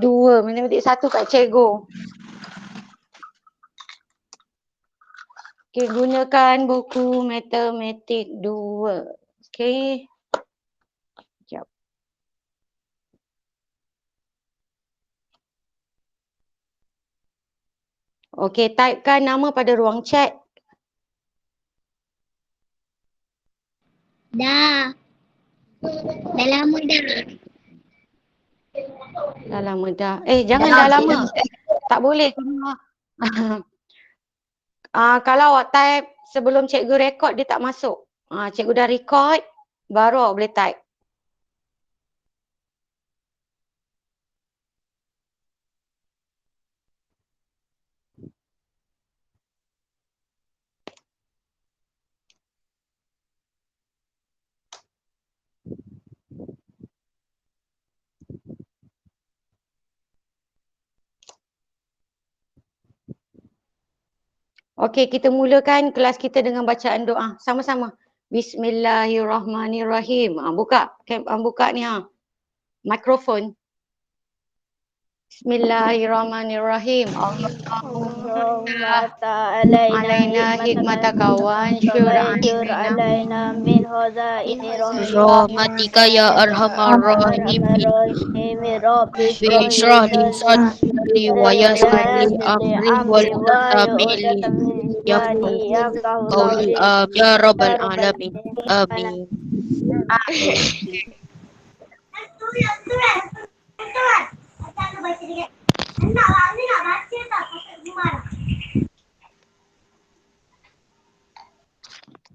2, matematik 1 kat cikgu. Okey, gunakan buku matematik 2. Okey. Sekejap. Okey, typekan nama pada ruang chat. Dah. Dah lama dah. Dah lama dah. Jangan dah lama. Tak boleh. Kalau awak type sebelum cikgu rekod, dia tak masuk. Cikgu dah record, baru awak boleh type. Okey, kita mulakan kelas kita dengan bacaan doa. Sama-sama. Bismillahirrahmanirrahim. Buka ni mikrofon. Bismillahirrahmanirrahim. Allahumma ta'alaina hikmataka wa ansyur alaina min hazaini rahmatika ya arhamar rahimin. Bishrah li sadri wa yassir li amri wa tamili yafqahu qawli ya rabbal alamin. Amin.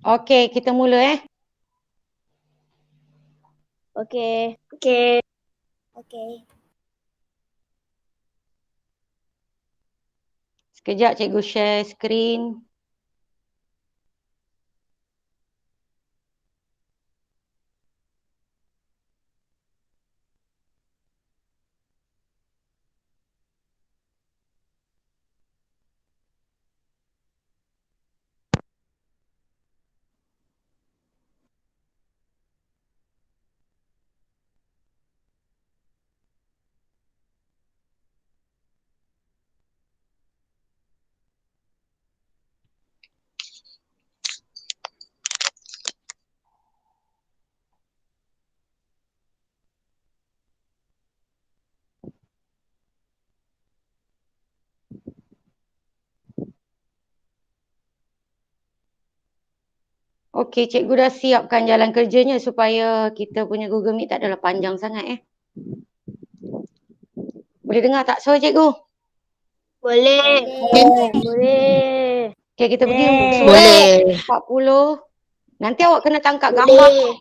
Okey, kita mula Okey. Sekejap cikgu share skrin. Okey, cikgu dah siapkan jalan kerjanya supaya kita punya Google Meet tak adalah panjang sangat Boleh dengar tak suara cikgu? Boleh. Okey, kita pergi Boleh. surat 40. Nanti awak kena tangkap gambar.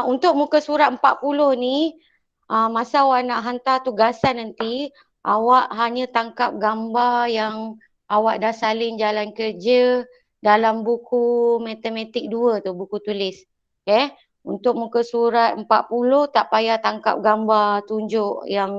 Untuk muka surat 40 ni, masa awak nak hantar tugasan nanti, awak hanya tangkap gambar yang awak dah salin jalan kerja dalam buku matematik 2 tu, buku tulis. Untuk muka surat 40 tak payah tangkap gambar tunjuk yang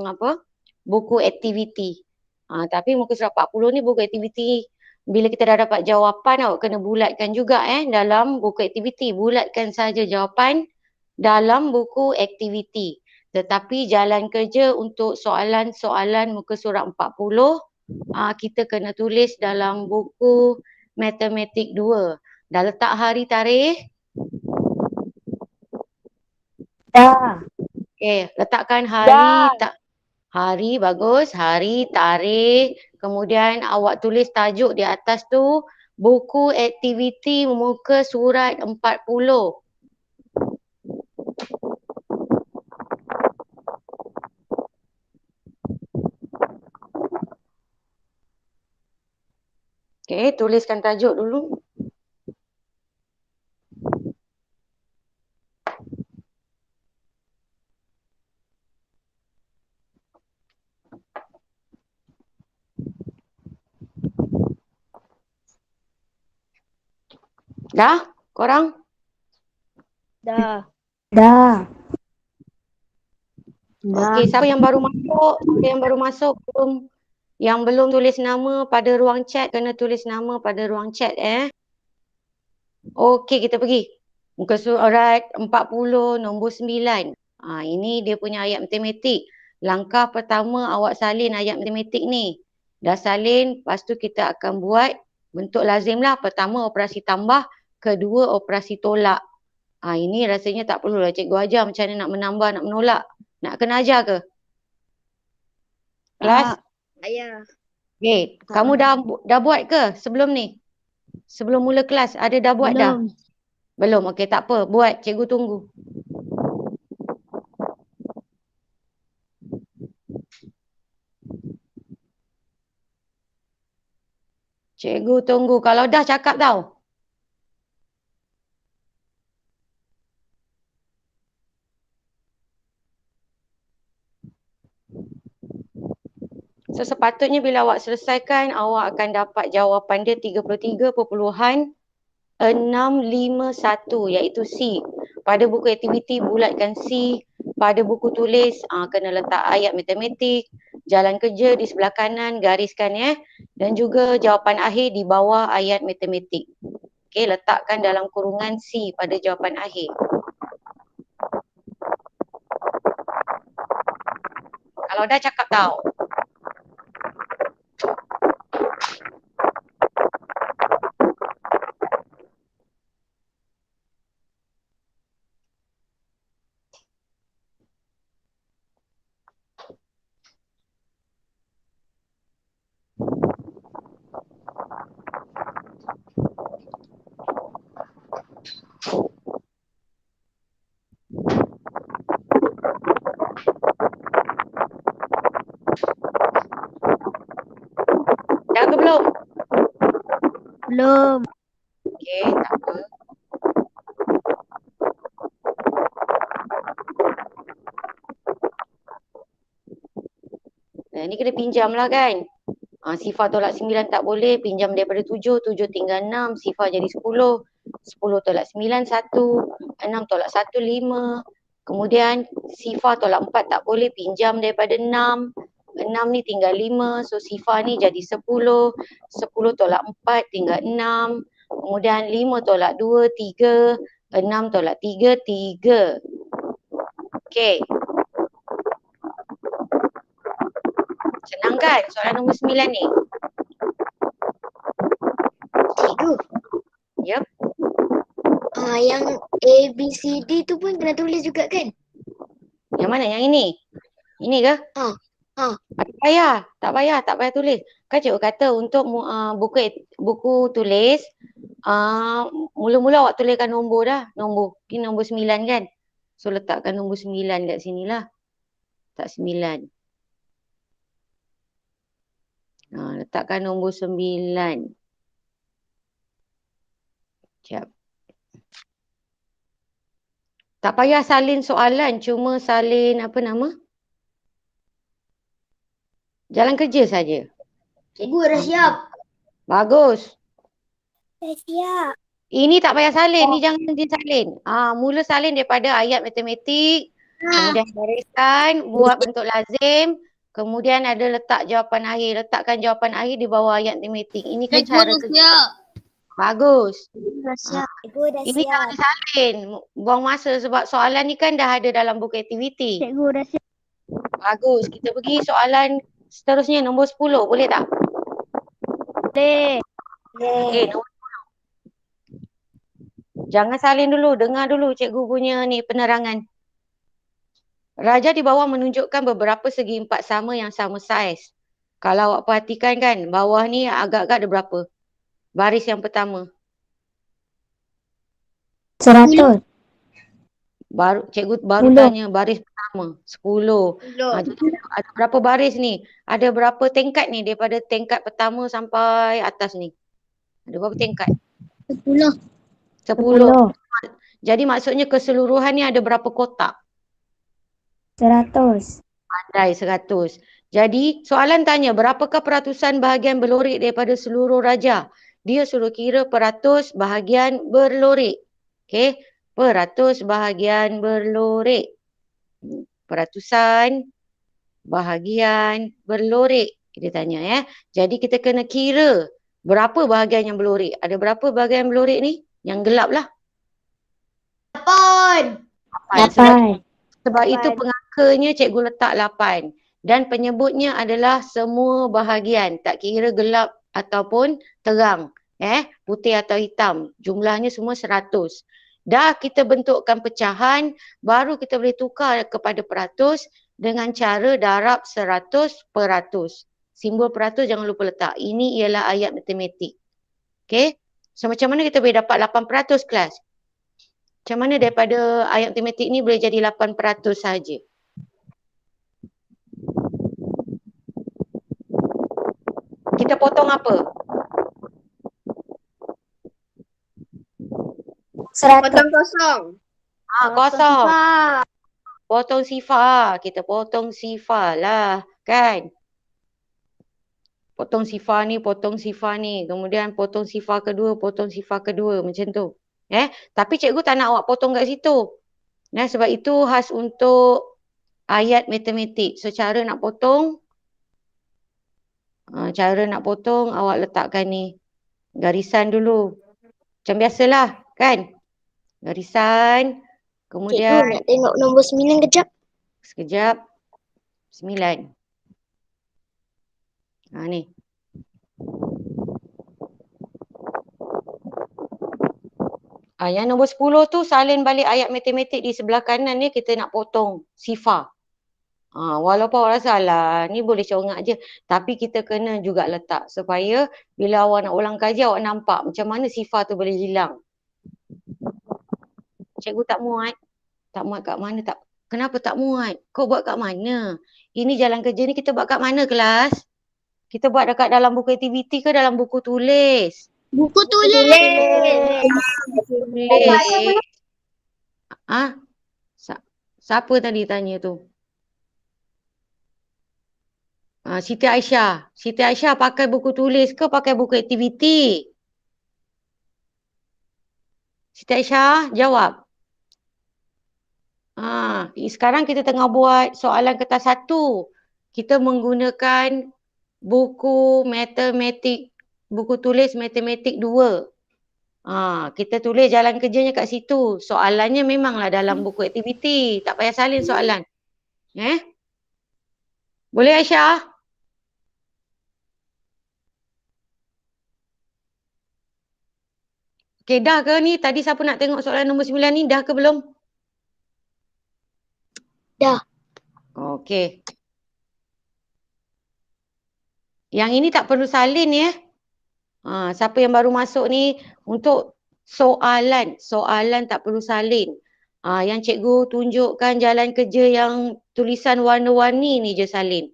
buku aktiviti. Tapi muka surat 40 ni buku aktiviti. Bila kita dah dapat jawapan, awak kena bulatkan juga dalam buku aktiviti. Bulatkan saja jawapan dalam buku aktiviti. Tetapi jalan kerja untuk soalan-soalan muka surat 40, kita kena tulis dalam buku matematik 2. Dah letak hari tarikh? Dah. Okey, letakkan hari, hari bagus, hari, tarikh, kemudian awak tulis tajuk di atas tu, buku aktiviti muka surat 40. Okey, tuliskan tajuk dulu. Dah? Korang? Dah. Okey, siapa yang baru masuk? Siapa yang baru masuk yang belum tulis nama pada ruang chat, kena tulis nama pada ruang chat Okey, kita pergi. Muka surat 40 nombor 9. Ini dia punya ayat matematik. Langkah pertama awak salin ayat matematik ni. Dah salin, lepas tu kita akan buat bentuk lazim lah. Pertama operasi tambah, kedua operasi tolak. Ini rasanya tak perlulah cikgu ajar macam mana nak menambah, nak menolak. Nak kena ajar ke? Kelas? Ayah. Okay. Kamu dah buat ke sebelum ni? Sebelum mula kelas, ada dah buat dah? Belum. Okey, tak apa. Buat. Cikgu tunggu. Cikgu tunggu. Kalau dah cakap tau. So, sepatutnya bila awak selesaikan, awak akan dapat jawapan dia 33.651 iaitu C. Pada buku aktiviti bulatkan C. Pada buku tulis kena letak ayat matematik. Jalan kerja di sebelah kanan, gariskan ya. Dan juga jawapan akhir di bawah ayat matematik. Okey, letakkan dalam kurungan C pada jawapan akhir. Kalau dah cakap tau. Dah ke belum? Belum. Okey, tak apa. Ni kena pinjam lah kan. Sifar tolak 9 tak boleh. Pinjam daripada 7. 7 tinggal 6. Sifar jadi 10. 10 tolak 9, 1. 6 tolak 1, 5. Kemudian sifar tolak 4 tak boleh. Pinjam daripada 6. 6 ni tinggal 5. So sifar ni jadi 10. 10 tolak 4 tinggal 6. Kemudian 5 tolak 2, 3. 6 tolak 3, 3. Okey. Senang kan soalan nombor 9 ni? Cikgu. Yep. Yang A, B, C, D tu pun kena tulis juga kan? Yang mana? Yang ini? Ini ke? Tak payah tulis. Kan cikgu kata untuk buku tulis, mula-mula awak tuliskan nombor dah. Ini nombor 9 kan? So letakkan nombor 9 kat sini lah. Tak 9. Letakkan nombor 9. Sekejap. Tak payah salin soalan, cuma salin apa nama? Jalan kerja saja. Cikgu dah siap. Bagus. Dah siap. Ini tak payah salin, ni jangan disalin. Mula salin daripada ayat matematik, kemudian gariskan, buat bentuk lazim, kemudian ada letak jawapan akhir. Letakkan jawapan akhir di bawah ayat matematik. Ini kan cara kerja. Bagus. Cikgu dah Ini jangan disalin. Buang masa sebab soalan ni kan dah ada dalam buku aktiviti. Cikgu dah siap. Bagus. Kita pergi soalan seterusnya nombor 10. Boleh tak? Boleh. Okey, nombor 10. Jangan salin dulu. Dengar dulu cikgu punya ni penerangan. Raja di bawah menunjukkan beberapa segi empat sama yang sama saiz. Kalau awak perhatikan kan, bawah ni agak-agak ada berapa? Baris yang pertama. 100. Cikgu baru 10. tanya baris pertama. 10. Ada berapa baris ni? Ada berapa tingkat ni daripada tingkat pertama sampai atas ni? Ada berapa tingkat? 10. 10. Jadi maksudnya keseluruhan ni ada berapa kotak? 100. Pandai 100. Jadi soalan tanya berapakah peratusan bahagian berlorik daripada seluruh raja? Dia suruh kira peratus bahagian berlorik. Okey, peratus bahagian berlorik. Peratusan bahagian berlorik. Dia tanya ya. Jadi kita kena kira berapa bahagian yang berlorik. Ada berapa bahagian berlorik ni? Yang gelap lah. 8. Sebab itu angkanya cikgu letak 8. Dan penyebutnya adalah semua bahagian. Tak kira gelap ataupun terang. Putih atau hitam. Jumlahnya semua 100. Dah kita bentukkan pecahan, baru kita boleh tukar kepada peratus dengan cara darab 100%. Simbol peratus jangan lupa letak. Ini ialah ayat matematik. Okay. So macam mana kita boleh dapat 8% kelas? Macam mana daripada ayat matematik ni boleh jadi 8% sahaja? Kita potong apa? 100. Potong kosong. Kosong. Potong sifar. Kita potong sifar lah. Kan? Potong sifar ni. Kemudian potong sifar kedua. Macam tu. Tapi cikgu tak nak awak potong kat situ. Sebab itu khas untuk ayat matematik. So cara nak potong. Awak letakkan ni. Garisan dulu. Macam biasalah. Kan? Garisan. Kemudian. Cikgu nak tengok nombor 9 kejap. Sekejap. 9. Ni. Yang nombor 10 tu salin balik ayat matematik di sebelah kanan ni kita nak potong sifar. Walaupun awak rasa lah ni boleh congak je. Tapi kita kena juga letak supaya bila awak nak ulang kaji awak nampak macam mana sifar tu boleh hilang. Cikgu tak muat. Tak muat kat mana tak? Kenapa tak muat? Kau buat kat mana? Ini jalan kerja ni kita buat kat mana kelas? Kita buat dekat dalam buku aktiviti ke dalam buku tulis? Buku tulis. Siapa tadi tanya tu? Siti Aisyah. Siti Aisyah pakai buku tulis ke pakai buku aktiviti? Siti Aisyah jawab. Sekarang kita tengah buat soalan kertas 1. Kita menggunakan buku matematik, buku tulis matematik 2. Kita tulis jalan kerjanya kat situ. Soalannya memanglah dalam buku aktiviti. Tak payah salin soalan. Boleh Aisyah? Okay, dah ke ni? Tadi siapa nak tengok soalan nombor 9 ni? Dah ke belum? Dah. Okey. Yang ini tak perlu salin ya. Siapa yang baru masuk ni untuk soalan. Soalan tak perlu salin. Yang cikgu tunjukkan jalan kerja yang tulisan warna-warni ni je salin.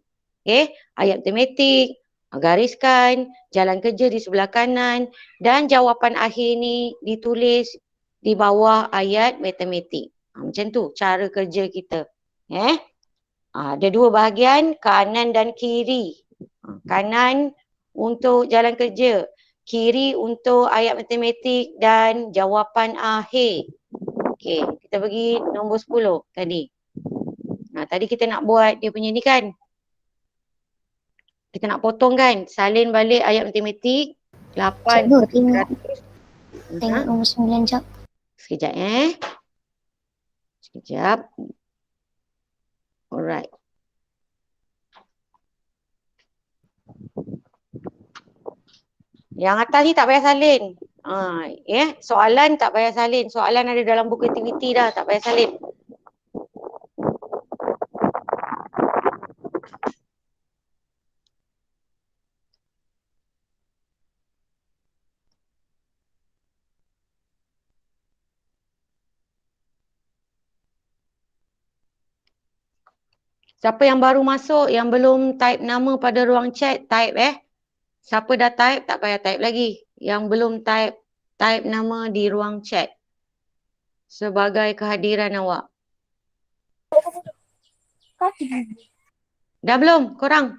Ayat matematik, gariskan, jalan kerja di sebelah kanan dan jawapan akhir ni ditulis di bawah ayat matematik. Macam tu cara kerja kita. Ada 2 bahagian, kanan dan kiri. Kanan untuk jalan kerja, kiri untuk ayat matematik dan jawapan akhir. Okey, kita pergi nombor 10 tadi. Tadi kita nak buat dia punya ni kan. Kita nak potong kan, salin balik ayat matematik 8 Tengok nombor 9 jap. Sekejap Sekejap. Alright. Yang atas ni tak payah salin. Soalan tak payah salin. Soalan ada dalam buku aktiviti dah, tak payah salin. Siapa yang baru masuk, yang belum type nama pada ruang chat, type Siapa dah type, tak payah type lagi. Yang belum type, type nama di ruang chat. Sebagai kehadiran awak. Dah belum korang?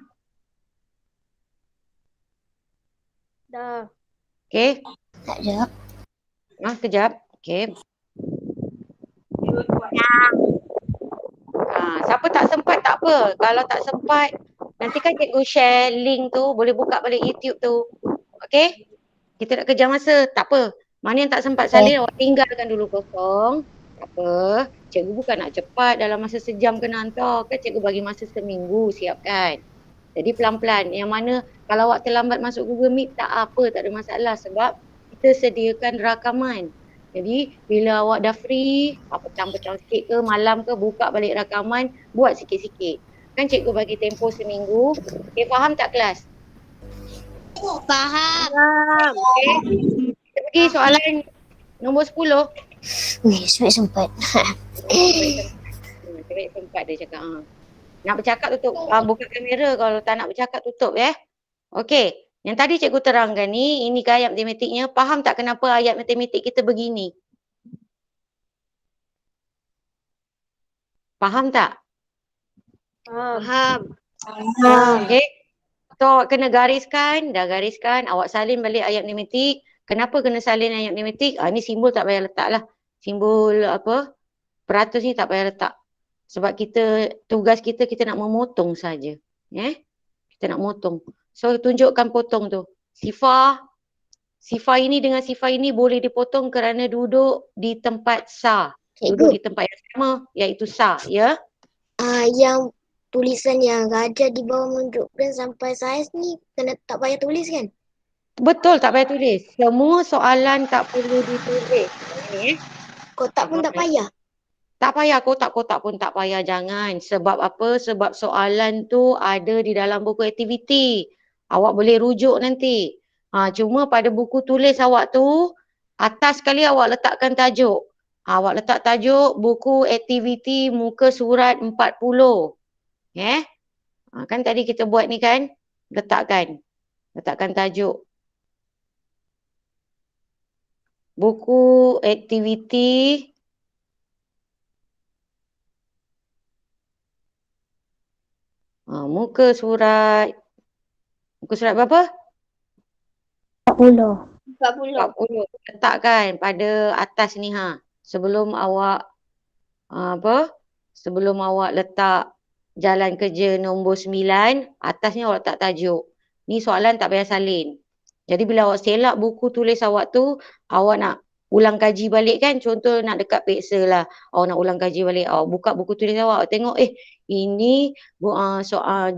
Dah. Okey. Tak jap. Kejap. Okey. Siapa tak sempat tak apa. Kalau tak sempat, nanti kan cikgu share link tu, boleh buka balik YouTube tu. Okey? Kita nak kejar masa, tak apa. Mana yang tak sempat salin, awak tinggalkan dulu kosong. Apa? Cikgu bukan nak cepat dalam masa sejam kena hantar. Kan cikgu bagi masa seminggu siapkan. Jadi pelan-pelan. Yang mana kalau awak terlambat masuk Google Meet tak apa, tak ada masalah sebab kita sediakan rakaman. Jadi bila awak dah free, petang-petang sikit ke, malam ke, buka balik rakaman, buat sikit-sikit. Kan cikgu bagi tempoh seminggu. Okay, faham tak kelas? Faham. Okay. Kita pergi soalan nombor 10. Sempat sempat. Cepat sempat dia cakap. Nak bercakap tutup. Buka kamera, kalau tak nak bercakap tutup ya. Okey. Yang tadi cikgu terangkan ni, ini ke ayat matematiknya. Faham tak kenapa ayat matematik kita begini? Faham tak? Faham. Okey. So awak kena gariskan, dah gariskan, awak salin balik ayat matematik. Kenapa kena salin ayat matematik? Ni simbol tak payah letak lah. Simbol apa? Peratus ni tak payah letak. Sebab tugas kita nak memotong saja. Kita nak motong. So tunjukkan potong tu. Sifar ini dengan sifar ini boleh dipotong kerana duduk di tempat sa. Duduk di tempat yang sama, iaitu sa, ya. Yang tulisan yang raja di bawah menunjukkan sampai saiz ni kena tak payah tulis kan? Betul, tak payah tulis. Semua soalan tak perlu ditulis. Kotak pun tak payah? Tak payah, kotak-kotak pun tak payah, jangan. Sebab apa? Sebab soalan tu ada di dalam buku aktiviti. Awak boleh rujuk nanti. Cuma pada buku tulis awak tu, atas sekali awak letakkan tajuk. Awak letak tajuk buku aktiviti muka surat 40. Kan tadi kita buat ni kan? Letakkan tajuk. Buku aktiviti muka surat berapa? 40. Letakkan pada atas ni sebelum awak sebelum awak letak jalan kerja nombor 9, atasnya awak letak tajuk. Ni soalan tak payah salin. Jadi bila awak selak buku tulis awak tu, awak nak ulang kaji balik kan, contoh nak dekat peksa lah, awak nak ulang kaji balik, awak buka buku tulis awak tengok ini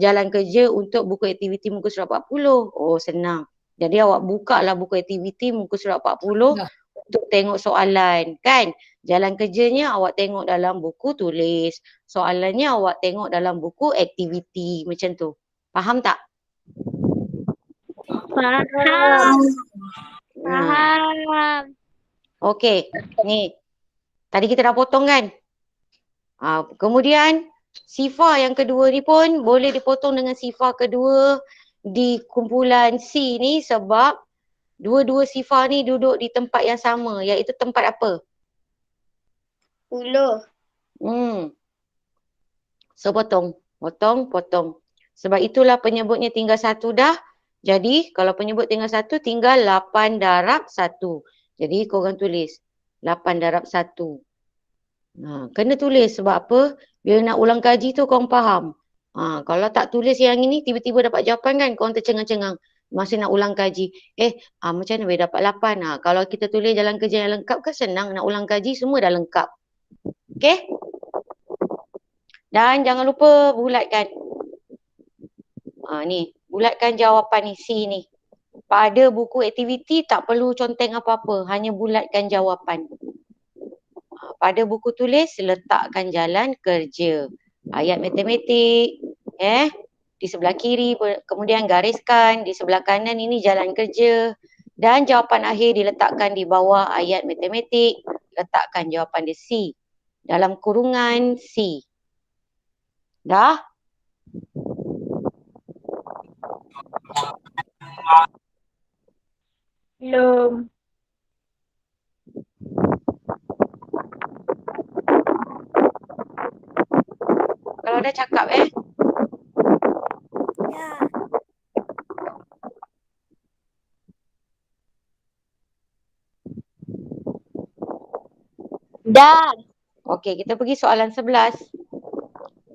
jalan kerja untuk buku aktiviti muka surat 40. Oh senang. Jadi awak buka lah buku aktiviti muka surat 40 untuk tengok soalan kan. Jalan kerjanya awak tengok dalam buku tulis. Soalannya awak tengok dalam buku aktiviti. Macam tu. Faham tak? Faham. Okey. Ni. Tadi kita dah potong kan? Kemudian sifar yang kedua ni pun boleh dipotong dengan sifar kedua di kumpulan C ni sebab dua-dua sifar ni duduk di tempat yang sama, iaitu tempat apa? 10. So potong. Sebab itulah penyebutnya tinggal 1 dah. Jadi kalau penyebut tinggal 1 tinggal 8 darab 1. Jadi korang tulis 8 darab 1. Kena tulis sebab apa? Bila nak ulang kaji tu korang faham. Kalau tak tulis yang ini tiba-tiba dapat jawapan kan korang tercengang-cengang. Masa nak ulang kaji. Macam mana boleh dapat 8? Kalau kita tulis jalan kerja yang lengkap kan senang. Nak ulang kaji semua dah lengkap. Okey? Dan jangan lupa bulatkan. Ni. Bulatkan jawapan ni. C ni. Pada buku aktiviti tak perlu conteng apa-apa. Hanya bulatkan jawapan. Pada buku tulis letakkan jalan kerja. Ayat matematik. Di sebelah kiri kemudian gariskan. Di sebelah kanan ini jalan kerja. Dan jawapan akhir diletakkan di bawah ayat matematik. Letakkan jawapan dia C. Dalam kurungan C. Dah? Belum. Kalau dah cakap Ya. Dah. Okey, kita pergi soalan 11.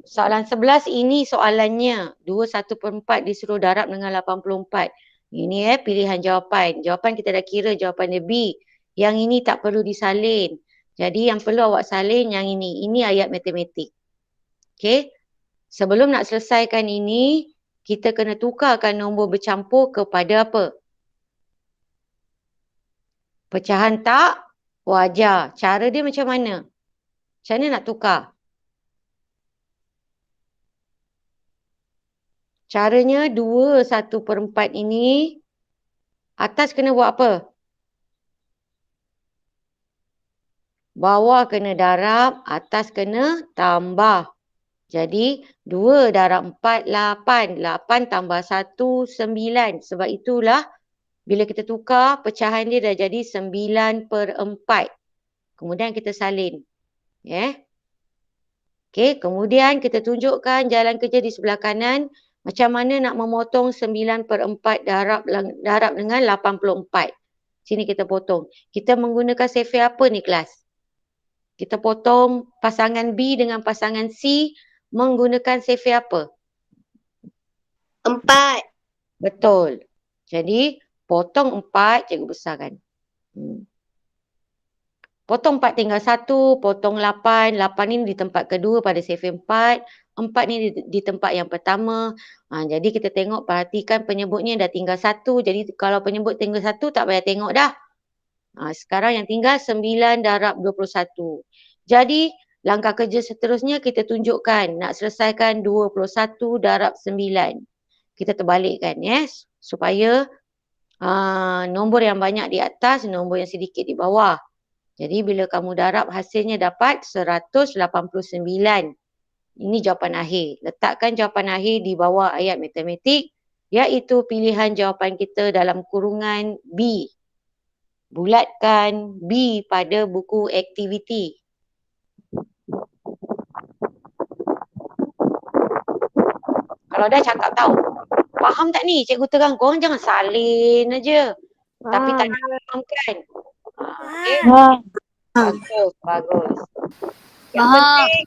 Soalan 11 ini soalannya 21/4 disuruh darab dengan 84. Ini pilihan jawapan. Jawapan kita dah kira jawapan dia B. Yang ini tak perlu disalin. Jadi yang perlu awak salin yang ini. Ini ayat matematik. Okey. Sebelum nak selesaikan ini, kita kena tukarkan nombor bercampur kepada apa? Pecahan tak? Wajar. Cara dia macam mana? Macam mana nak tukar? Caranya 2/1/4 ini atas kena buat apa? Bawah kena darab, atas kena tambah. Jadi 2 darab 4, 8. 8 tambah 1, 9. Sebab itulah bila kita tukar, pecahan dia dah jadi 9/4. Kemudian kita salin. Okey, kemudian kita tunjukkan jalan kerja di sebelah kanan. Macam mana nak memotong 9/4 darab dengan 84. Sini kita potong. Kita menggunakan sefe apa ni kelas? Kita potong pasangan B dengan pasangan C menggunakan sefe apa? 4. Betul. Jadi, potong 4, cikgu besarkan. Potong 4 tinggal 1, potong 8. 8 ni di tempat kedua pada sefe 4. 4 ni di tempat yang pertama. Jadi kita tengok, perhatikan penyebutnya dah tinggal 1. Jadi kalau penyebut tinggal 1, tak payah tengok dah. Sekarang yang tinggal 9 darab 21. Jadi, langkah kerja seterusnya kita tunjukkan. Nak selesaikan 21 darab 9. Kita terbalikkan supaya nombor yang banyak di atas, nombor yang sedikit di bawah. Jadi bila kamu darab hasilnya dapat 189. Ini jawapan akhir. Letakkan jawapan akhir di bawah ayat matematik, iaitu pilihan jawapan kita dalam kurungan B. Bulatkan B pada buku aktiviti. Kalau dah cakap tahu. Faham tak ni? Cikgu terang. Korang jangan salin aja. Tapi tak nak faham kan? Okay. Bagus. Yang penting,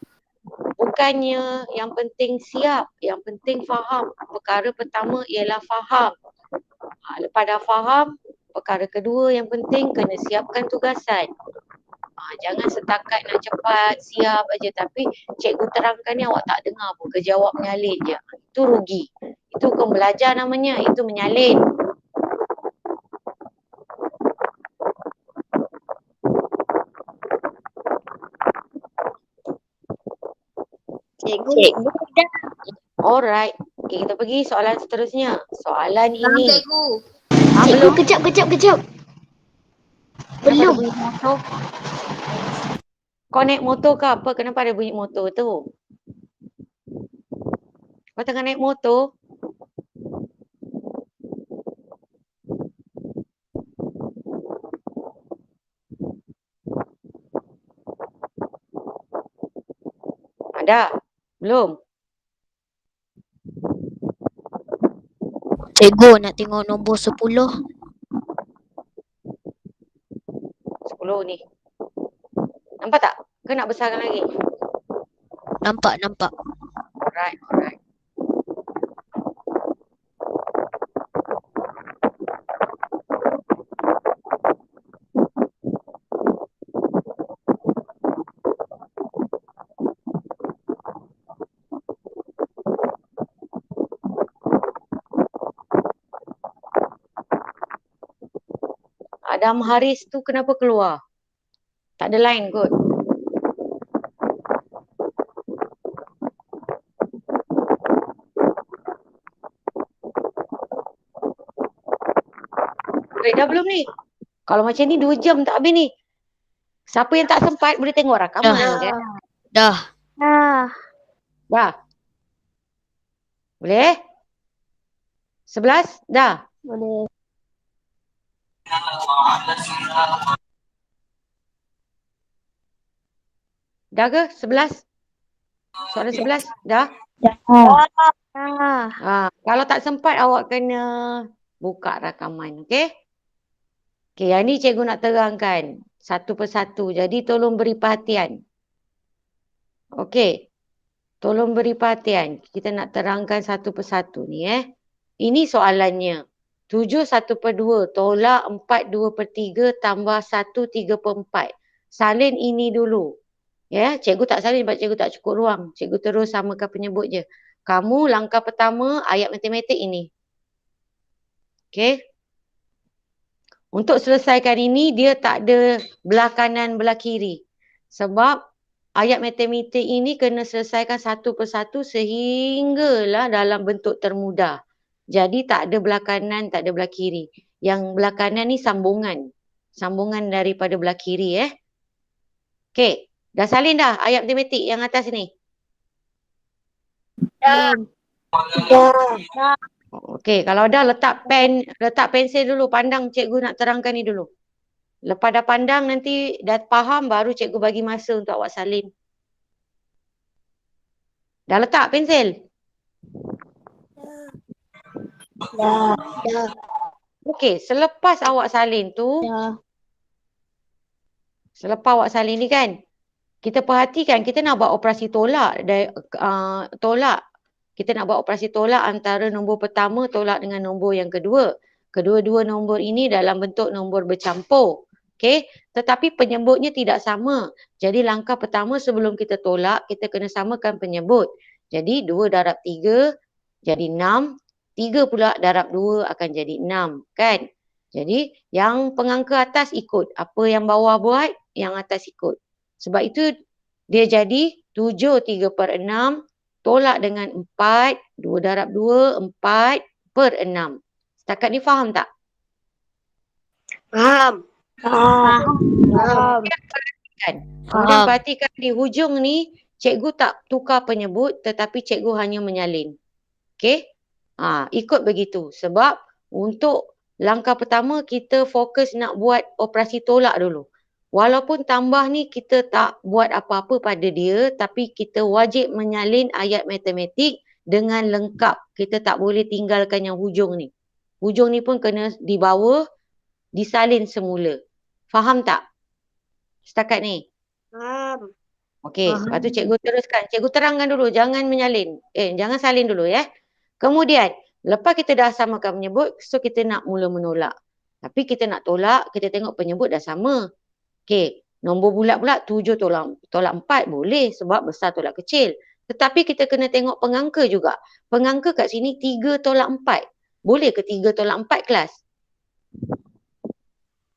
bukannya yang penting siap. Yang penting faham. Perkara pertama ialah faham. Lepas dah faham, perkara kedua yang penting kena siapkan tugasan. Jangan setakat nak cepat, siap aja. Tapi cikgu terangkan ni awak tak dengar pun. Kejawab menyalin je. Itu rugi. Itu bukan belajar namanya. Itu menyalin. Cikgu. Alright. Okay, kita pergi soalan seterusnya. Soalan ini. Cikgu. Cikgu, kejap. Belum. Bunyi motor. Kau naik motor ke apa? Kenapa ada bunyi motor tu? Kau tengah naik motor? Ada? Belum? Cikgu nak tengok nombor 10. 10 ni. Nampak tak? Ke nak besarkan lagi? Nampak. Alright. Adam Haris tu kenapa keluar? Tak ada line kot. Dah belum ni? Kalau macam ni 2 jam tak habis ni. Siapa yang tak sempat boleh tengok rakaman kan? Dah. Dah. Boleh? 11? Dah. Boleh. Dah ke? 11? Soalan 11? Dah? Kalau tak sempat awak kena buka rakaman. Okey? Okey, yang ni cikgu nak terangkan satu persatu. Jadi tolong beri perhatian. Okey. Tolong beri perhatian. Kita nak terangkan satu persatu ni Ini soalannya. 7/1/2 tolak 4/2/3 tambah 1/3/4. salin ini dulu. Ya, cikgu tak salin sebab cikgu tak cukup ruang. Cikgu terus samakan penyebut je. Kamu langkah pertama ayat matematik ini. Okey. Untuk selesaikan ini, dia tak ada belah kanan, belah kiri. Sebab ayat matematik ini kena selesaikan satu persatu sehinggalah dalam bentuk termudah. Jadi tak ada belah kanan, tak ada belah kiri. Yang belah kanan ni sambungan. Sambungan daripada belah kiri Okey. Dah salin dah ayat matematik yang atas ni? Dah. Okey, kalau dah letak pensel dulu, pandang cikgu nak terangkan ni dulu. Lepas dah pandang nanti dah faham baru cikgu bagi masa untuk awak salin. Dah letak pensel? Dah. Okey, selepas awak salin tu, selepas awak salin ni kan, kita perhatikan kita nak buat operasi tolak. Kita nak buat operasi tolak antara nombor pertama tolak dengan nombor yang kedua. Kedua-dua nombor ini dalam bentuk nombor bercampur. Okey, tetapi penyebutnya tidak sama. Jadi langkah pertama sebelum kita tolak, kita kena samakan penyebut. Jadi 2 darab 3 jadi 6. 3 pula darab 2 akan jadi 6. Kan? Jadi yang pengangka atas ikut. Apa yang bawah buat, yang atas ikut. Sebab itu dia jadi 7 3/6 tolak dengan 4, 2 darab 2, 4/6. Setakat ni faham tak? Faham. Kemudian perhatikan di hujung ni, cikgu tak tukar penyebut tetapi cikgu hanya menyalin. Okey? Ikut begitu. Sebab untuk langkah pertama kita fokus nak buat operasi tolak dulu. Walaupun tambah ni kita tak buat apa-apa pada dia, tapi kita wajib menyalin ayat matematik dengan lengkap. Kita tak boleh tinggalkan yang hujung ni. Hujung ni pun kena dibawa, disalin semula. Faham tak? Setakat ni? Faham. Okey, lepas tu cikgu teruskan. Cikgu terangkan dulu, jangan menyalin. Jangan salin dulu Kemudian, lepas kita dah samakan penyebut, so kita nak mula menolak. Tapi kita nak tolak, kita tengok penyebut dah sama. Okey, nombor bulat pula 7 tolak 4 boleh sebab besar tolak kecil. Tetapi kita kena tengok pengangka juga. Pengangka kat sini 3 tolak 4. Boleh ke 3 tolak 4 kelas?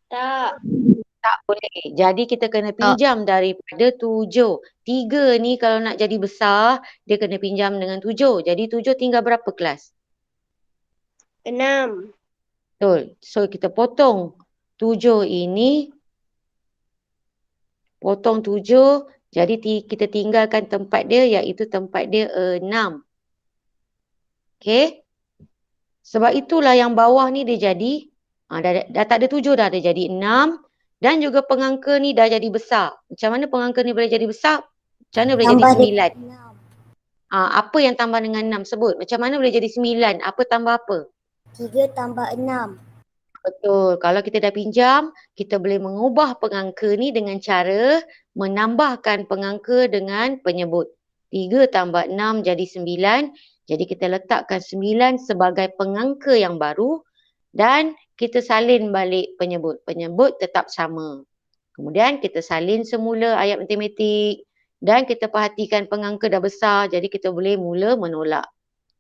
Tak. Tak boleh. Jadi kita kena pinjam daripada 7. 3 ni kalau nak jadi besar, dia kena pinjam dengan 7. Jadi 7 tinggal berapa kelas? 6. Betul. So kita potong 7 ini. Potong 7. Jadi kita tinggalkan tempat dia iaitu tempat dia 6. Okey. Sebab itulah yang bawah ni dia jadi. Dah tak ada 7 dah. Dia jadi 6. Dan juga pengangka ni dah jadi besar. Macam mana pengangka ni boleh jadi besar? Macam mana boleh jadi 9? Apa yang tambah dengan 6 sebut? Macam mana boleh jadi 9? Apa tambah apa? 3 tambah 6. Betul. Kalau kita dah pinjam, kita boleh mengubah pengangka ni dengan cara menambahkan pengangka dengan penyebut. 3 tambah 6 jadi 9. Jadi kita letakkan 9 sebagai pengangka yang baru dan kita salin balik penyebut. Penyebut tetap sama. Kemudian kita salin semula ayat matematik dan kita perhatikan pengangka dah besar. Jadi kita boleh mula menolak.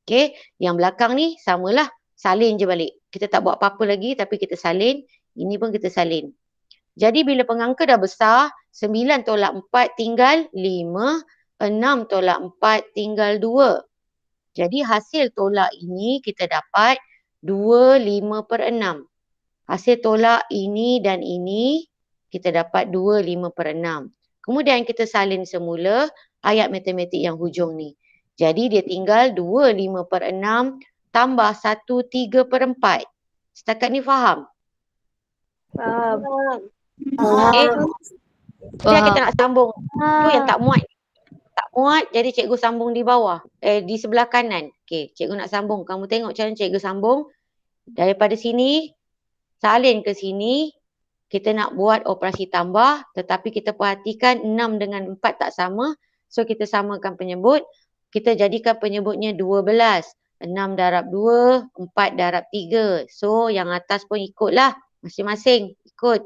Okey, yang belakang ni samalah. Salin je balik. Kita tak buat apa-apa lagi tapi kita salin. Ini pun kita salin. Jadi bila pengangka dah besar, 9 tolak 4 tinggal 5. 6 tolak 4 tinggal 2. Jadi hasil tolak ini kita dapat 2/5/6. Hasil tolak ini dan ini kita dapat 2/5/6. Kemudian kita salin semula ayat matematik yang hujung ni. Jadi dia tinggal 2/5/6 tambah 1/3/4. Setakat ni faham? Faham. Okey. Kemudian kita nak sambung. Tu yang tak muat. Tak muat jadi cikgu sambung di bawah. Di sebelah kanan. Okey, cikgu nak sambung. Kamu tengok cara cikgu sambung. Daripada sini, salin ke sini. Kita nak buat operasi tambah. Tetapi kita perhatikan 6 dengan 4 tak sama. So kita samakan penyebut. Kita jadikan penyebutnya 12. 6 darab 2, 4 darab 3. So yang atas pun ikutlah. Masing-masing ikut.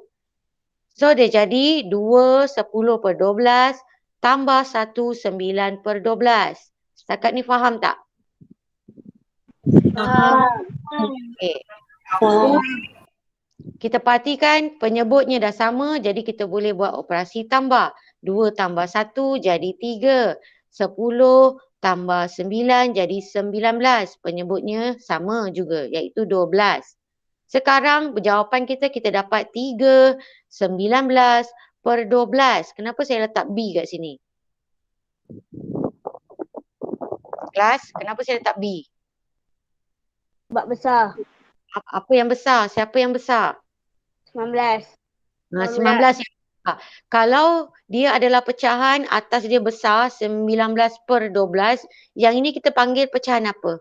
So dia jadi 2 10/12 tambah 1 9/12. Setakat ni faham tak? Okey. Kita perhatikan penyebutnya dah sama, jadi kita boleh buat operasi tambah. 2 tambah 1 jadi 3. 10 tambah 9 jadi 19. Penyebutnya sama juga, iaitu 12. Sekarang jawapan kita dapat 3 19/12. Kenapa saya letak B kat sini? Kelas, kenapa saya letak B? Sebab besar. Apa yang besar? Siapa yang besar? 19. 19 yang besar. Kalau dia adalah pecahan, atas dia besar 19/12, yang ini kita panggil pecahan apa?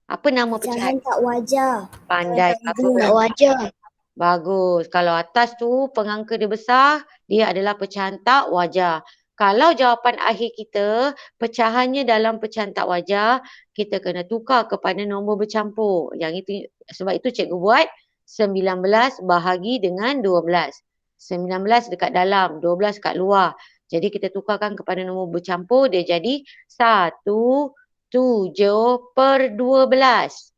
Apa nama pecahan? Pecahan tak wajar. Pandai. Tak wajar. Bagus. Kalau atas tu pengangka dia besar, dia adalah pecahan tak wajar. Kalau jawapan akhir kita, pecahannya dalam pecahan tak wajar, kita kena tukar kepada nombor bercampur. Yang itu, sebab itu cikgu buat 19 bahagi dengan 12. 19 dekat dalam, 12 kat luar. Jadi kita tukarkan kepada nombor bercampur, dia jadi 1/7/12.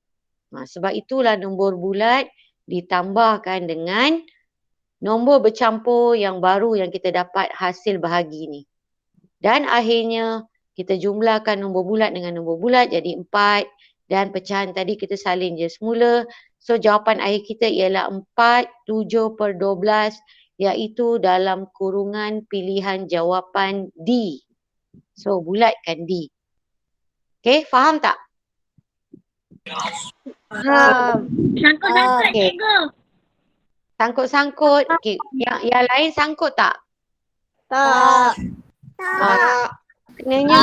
Sebab itulah nombor bulat ditambahkan dengan nombor bercampur yang baru yang kita dapat hasil bahagi ni. Dan akhirnya kita jumlahkan nombor bulat dengan nombor bulat jadi 4 dan pecahan tadi kita salin je semula. So jawapan akhir kita ialah 4/7/12 iaitu dalam kurungan pilihan jawapan D. So bulatkan D. Okay, faham tak? Sangkut-sangkut, Okey. cikgu. Sangkut-sangkut. Okay. Yang lain sangkut tak? Tak. Maknanya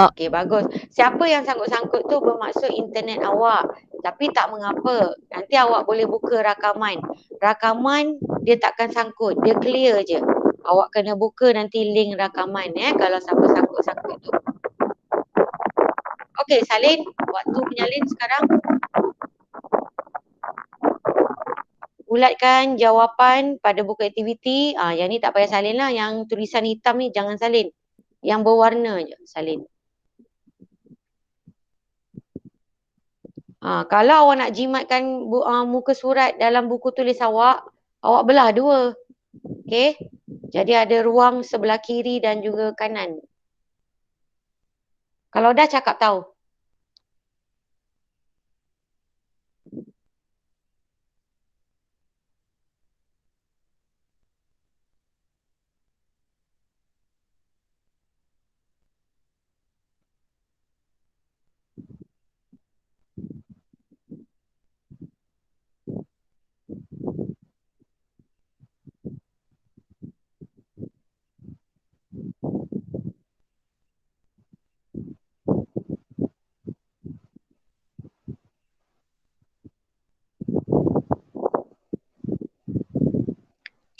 okey, bagus. Siapa yang sangkut-sangkut tu bermaksud internet awak. Tapi tak mengapa. Nanti awak boleh buka rakaman. Rakaman dia takkan sangkut. Dia clear je. Awak kena buka nanti link rakaman kalau siapa sangkut-sangkut tu. Okey, salin. Waktu menyalin sekarang. Bulatkan jawapan pada buku aktiviti. Yang ni tak payah salin lah. Yang tulisan hitam ni jangan salin. Yang berwarna je salin. Kalau awak nak jimatkan muka surat dalam buku tulis awak belah dua. Okey? Jadi ada ruang sebelah kiri dan juga kanan. Kalau dah cakap tahu.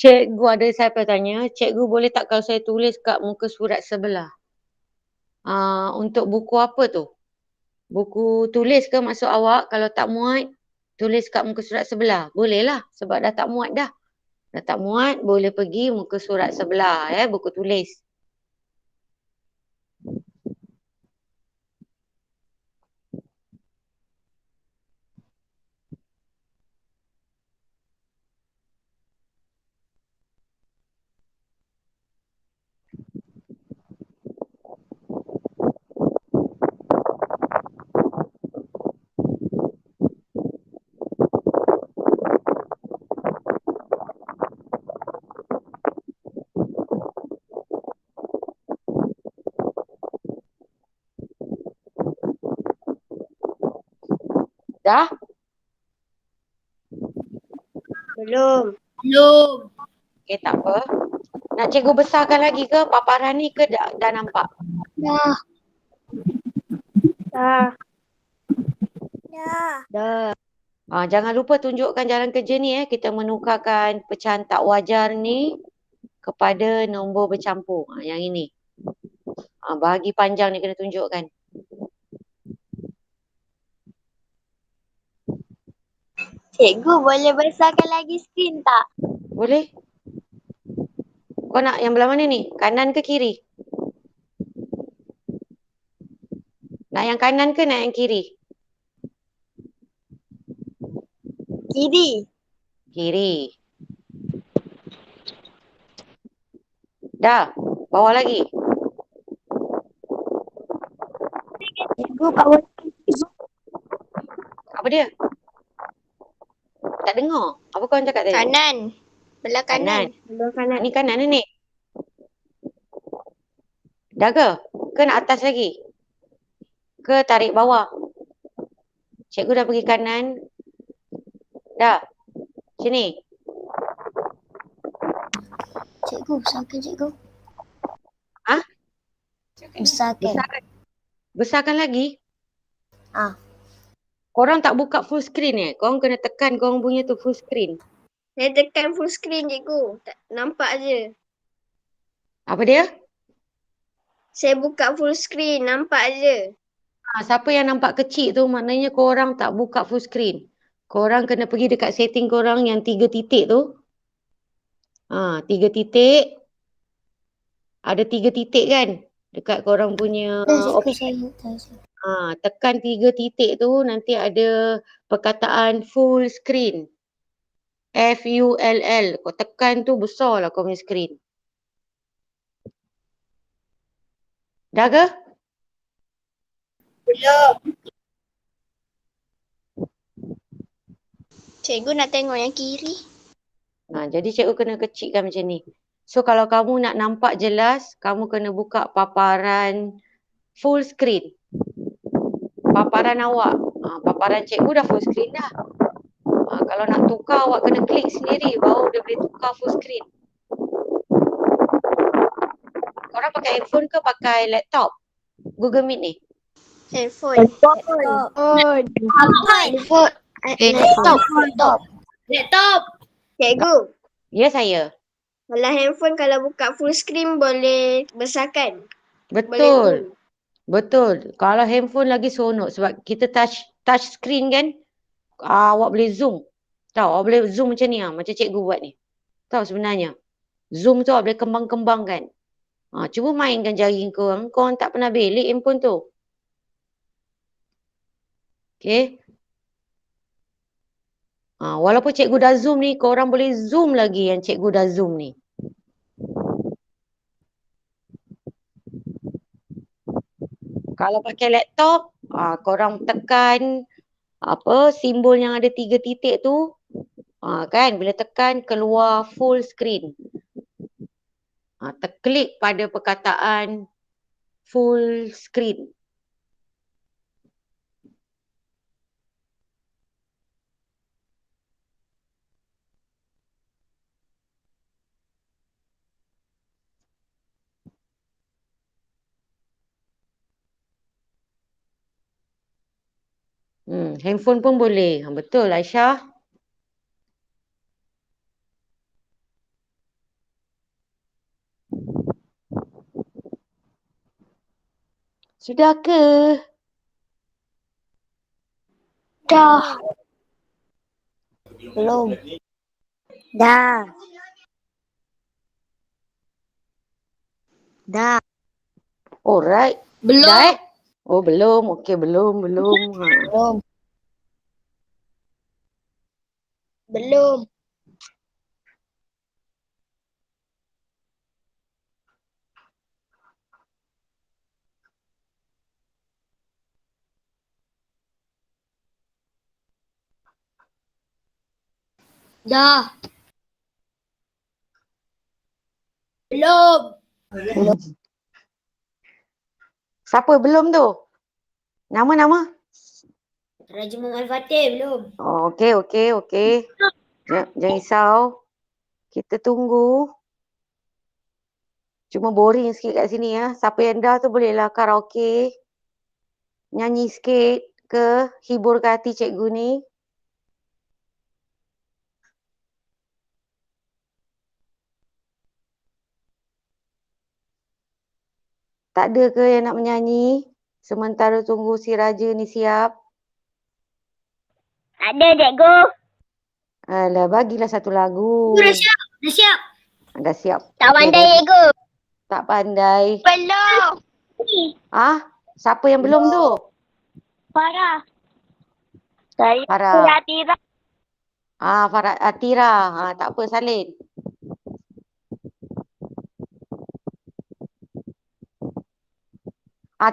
Cikgu ada siapa tanya, cikgu boleh tak kalau saya tulis kat muka surat sebelah? Untuk buku apa tu? Buku tulis ke maksud awak? Kalau tak muat, tulis kat muka surat sebelah. Boleh lah sebab dah tak muat dah. Dah tak muat, boleh pergi muka surat sebelah buku tulis. Dah? Belum. Okey, tak apa. Nak cikgu besarkan lagi ke paparan ni ke dah nampak? Dah. Jangan lupa tunjukkan jalan kerja ni kita menukarkan pecahan tak wajar ni kepada nombor bercampur. Yang ini. Bahagi panjang ni kena tunjukkan. Cikgu boleh besarkan lagi skrin tak? Boleh? Kau nak yang belah mana ni? Kanan ke kiri? Nak yang kanan ke nak yang kiri? Kiri. Kiri. Dah. Bawah lagi. Cikgu bawah. Apa dia? Tak dengar. Apa kau cakap tadi? Kanan. Belah kanan. Belah kanan. Ni kanan ni. Dah ke? Ke nak atas lagi? Ke tarik bawah? Cikgu dah pergi kanan. Dah. Sini. Cikgu, besarkan cikgu. Ha? Besarkan. Besarkan lagi? Ah. Korang tak buka full screen Korang kena tekan korang punya tu full screen. Saya tekan full screen cikgu. Tak nampak je. Apa dia? Saya buka full screen. Nampak je. Siapa yang nampak kecil tu maknanya korang tak buka full screen. Korang kena pergi dekat setting korang yang 3 titik tu. 3 titik. Ada 3 titik kan? Dekat korang punya option. Tekan 3 titik tu nanti ada perkataan full screen. FULL. Kau tekan tu besar lah kau punya screen. Dah ke? Belum. Cikgu nak tengok yang kiri. Jadi cikgu kena kecilkan macam ni. So kalau kamu nak nampak jelas, kamu kena buka paparan full screen. Paparan awak. Paparan cikgu dah full screen dah. Kalau nak tukar awak kena klik sendiri baru dia boleh tukar full screen. Korang pakai handphone ke pakai laptop? Google Meet ni. Handphone. Laptop. Cikgu. Ya saya. Kalau handphone kalau buka full screen boleh besarkan. Betul. Betul. Kalau handphone lagi seronok sebab kita touch screen kan. Awak boleh zoom. Tahu awak boleh zoom macam ni macam cikgu buat ni. Tahu sebenarnya. Zoom tu awak boleh kembang-kembangkan. Cuba mainkan jari korang. Korang tak pernah belik handphone tu. Okay. Walaupun cikgu dah zoom ni, korang boleh zoom lagi yang cikgu dah zoom ni. Kalau pakai laptop, korang tekan simbol yang ada 3 titik tu. Kan, bila tekan keluar full screen. Terklik pada perkataan full screen. Handphone pun boleh. Betul Aisyah. Sudah ke? Dah. Belum. Dah. Dah. Alright. Belum. Dah, Oh belum. Okey belum. Belum. Belum. Dah. Belum. Siapa belum tu? Nama? Raja Muhammad Fatih belum. Okey. Jangan risau. Kita tunggu. Cuma boring sikit kat sini ya. Siapa yang dah tu bolehlah karaoke. Nyanyi sikit ke hiburkan hati cikgu ni. Tak ada ke yang nak menyanyi? Sementara tunggu si Raja ni siap. Ada cikgu. Alah, bagilah satu lagu. Sudah siap. Dah siap. Dah siap. Tak pandai, Ego. Tak pandai. Belum. Siapa yang belum tu? Farah. Saya Farah. Atira. Farah Atira. Tak apa, salin.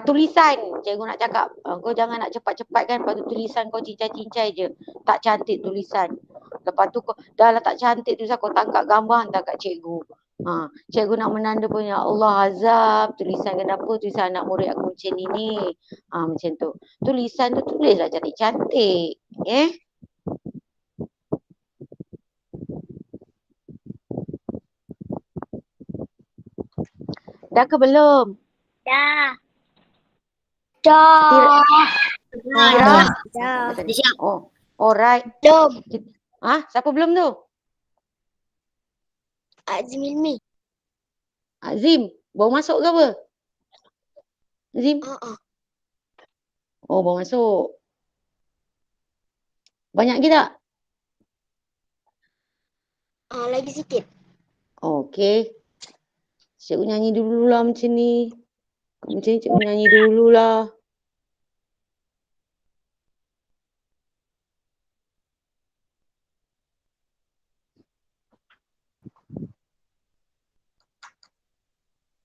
Tulisan. Cikgu nak cakap. Kau jangan nak cepat-cepat kan. Lepas tu tulisan kau cincai-cincai je. Tak cantik tulisan. Lepas tu kau dah lah tak cantik tulisan. Kau tangkap gambar hantar kat cikgu. Cikgu nak menanda punya Allah azab. Tulisan kenapa tulisan anak murid aku macam ni. Macam tu. Tulisan tu tulislah cantik-cantik. Dah ke belum? Dah. Tira. Dah. Siap. Alright. Belum. Siapa belum tu? Azim Ilmi. Azim. Baru masuk ke apa? Azim? Baru masuk. Banyak ke tak? Lagi sikit. Okey. Cikgu nyanyi dululah macam ni. Macam ni cikgu nyanyi dululah.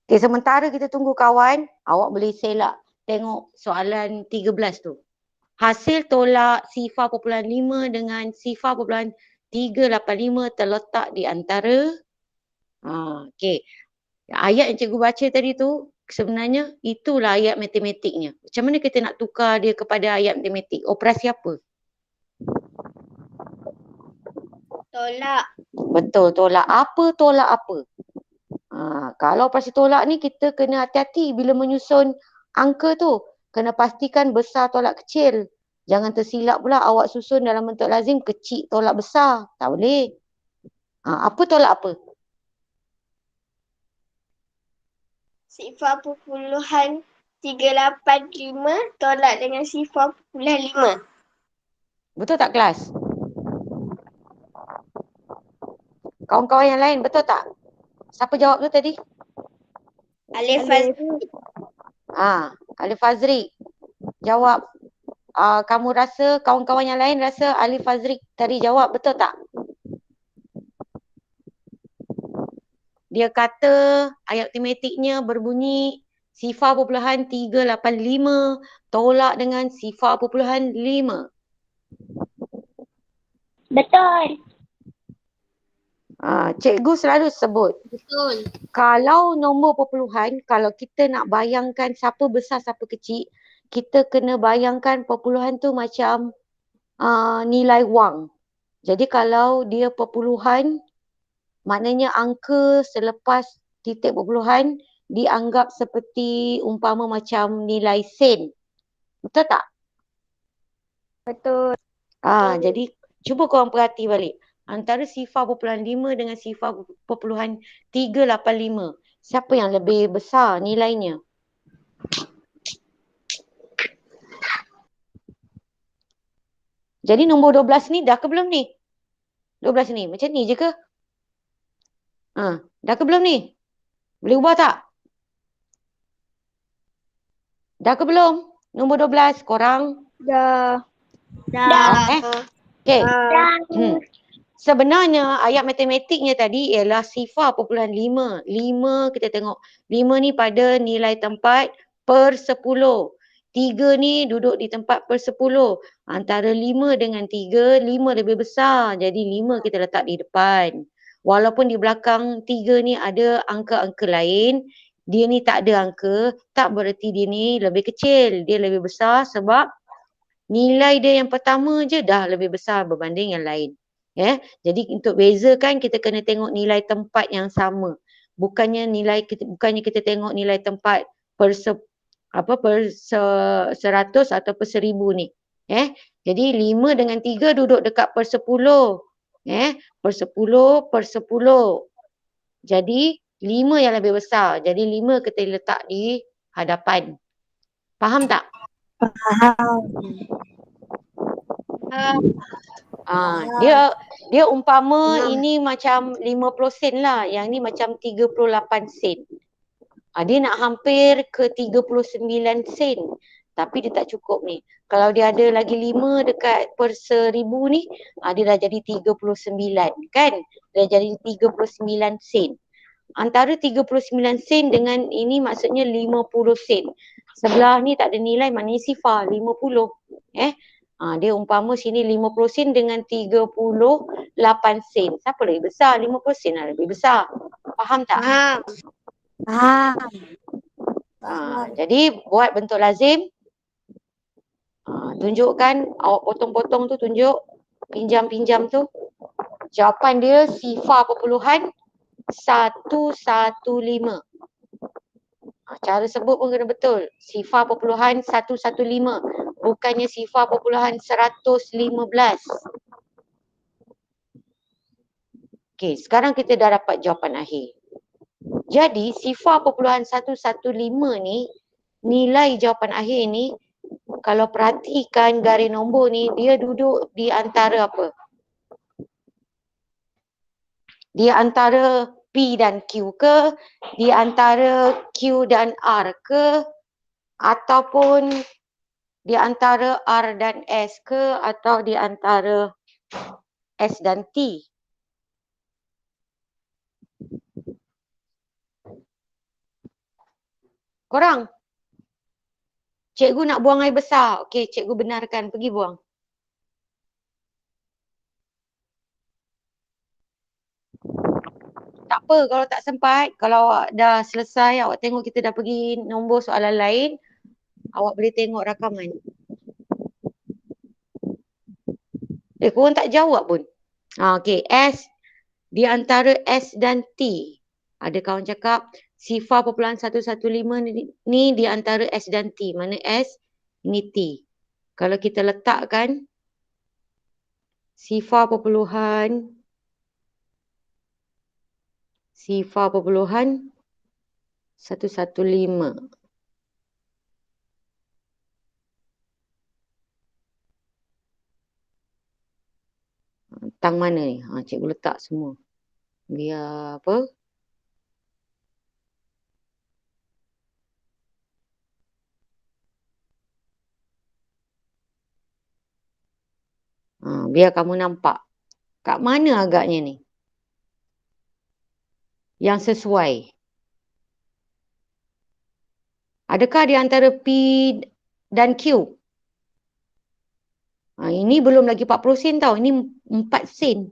Okay, sementara kita tunggu kawan, awak boleh selak tengok soalan 13 tu. Hasil tolak sifar popularan 5 dengan sifar popularan 385 terletak di antara. Okey. Ayat yang cikgu baca tadi tu, sebenarnya itulah ayat matematiknya. Macam mana kita nak tukar dia kepada ayat matematik? Operasi apa? Tolak. Betul, tolak apa, tolak apa. Kalau operasi tolak ni kita kena hati-hati bila menyusun angka tu. Kena pastikan besar tolak kecil. Jangan tersilap pula awak susun dalam bentuk lazim kecil tolak besar. Tak boleh. Apa tolak apa? Sifar perpuluhan 385 tolak dengan sifar perpuluhan 5. Betul tak kelas? Kawan-kawan yang lain betul tak? Siapa jawab tu tadi? Alif Fazri. Alif Fazri. Jawab. Kamu rasa, kawan-kawan yang lain rasa Alif Fazri tadi jawab betul tak? Dia kata ayat matematiknya berbunyi sifar perpuluhan 385 tolak dengan sifar perpuluhan 5. Betul. Cikgu selalu sebut. Betul. Kalau nombor perpuluhan, kalau kita nak bayangkan siapa besar siapa kecil, kita kena bayangkan perpuluhan tu macam nilai wang. Jadi kalau dia perpuluhan, maknanya angka selepas titik perpuluhan dianggap seperti umpama macam nilai sen. Betul tak? Betul. Jadi cuba korang perhati balik. Antara sifar perpuluhan 5 dengan sifar perpuluhan 385. Siapa yang lebih besar nilainya? Jadi nombor 12 ni dah ke belum ni? 12 ni macam ni je ke? Dah ke belum ni? Boleh ubah tak? Dah ke belum? Nombor 12 korang? Dah. Okey. Sebenarnya ayat matematiknya tadi ialah sifar perpuluhan 5. 5 kita tengok. 5 ni pada nilai tempat per 10. 3 ni duduk di tempat per 10. Antara 5 dengan 3, 5 lebih besar. Jadi 5 kita letak di depan. Walaupun di belakang 3 ni ada angka-angka lain, dia ni tak ada angka, tak bererti dia ni lebih kecil. Dia lebih besar sebab nilai dia yang pertama je dah lebih besar berbanding yang lain. Jadi untuk bezakan kita kena tengok nilai tempat yang sama. Bukannya kita tengok nilai tempat per 100 atau per 1000 ni. Jadi 5 dengan 3 duduk dekat per 10. Per 10 per 10. Jadi 5 yang lebih besar. Jadi 5 kita letak di hadapan. Faham tak? Faham. Dia Dia umpama Faham. ini macam 50 sen lah. Yang ni macam 38 sen. Dia nak hampir ke 39 sen. Tapi dia tak cukup ni. Kalau dia ada lagi 5 dekat per 1,000 ni, dia dah jadi 39 kan? Dia jadi 39 sen. Antara 39 sen dengan ini maksudnya 50 sen. Sebelah ni tak ada nilai, maknanya sifar 50. Dia umpama sini 50 sen dengan 38 sen. Siapa lebih besar? 50 sen lah lebih besar. Faham tak? Faham. Faham. Jadi buat bentuk lazim. Tunjukkan, awak potong-potong tu tunjuk. Pinjam-pinjam tu. Jawapan dia sifar perpuluhan 115. Cara sebut pun kena betul. Sifar perpuluhan 115. Bukannya sifar perpuluhan 115. Okey, sekarang kita dah dapat jawapan akhir. Jadi sifar perpuluhan 115 ni, nilai jawapan akhir ni, kalau perhatikan garis nombor ni, dia duduk di antara apa? Di antara P dan Q ke, di antara Q dan R ke, ataupun di antara R dan S ke, atau di antara S dan T. Korang? Cikgu nak buang air besar. Okey, cikgu benarkan. Pergi buang. Tak apa kalau tak sempat. Kalau awak dah selesai, awak tengok kita dah pergi nombor soalan lain, awak boleh tengok rakaman. Korang tak jawab pun. Okey, S. Di antara S dan T. Ada kawan cakap, sifar perpuluhan 115 ni di antara S dan T. Mana S? Ini T. Kalau kita letakkan sifar perpuluhan 115. Tang mana ni? Cikgu letak semua. Biar apa? Biar kamu nampak. Kat mana agaknya ni? Yang sesuai. Adakah di antara P dan Q? Ini belum lagi 40 sen tau. Ini 4 sen.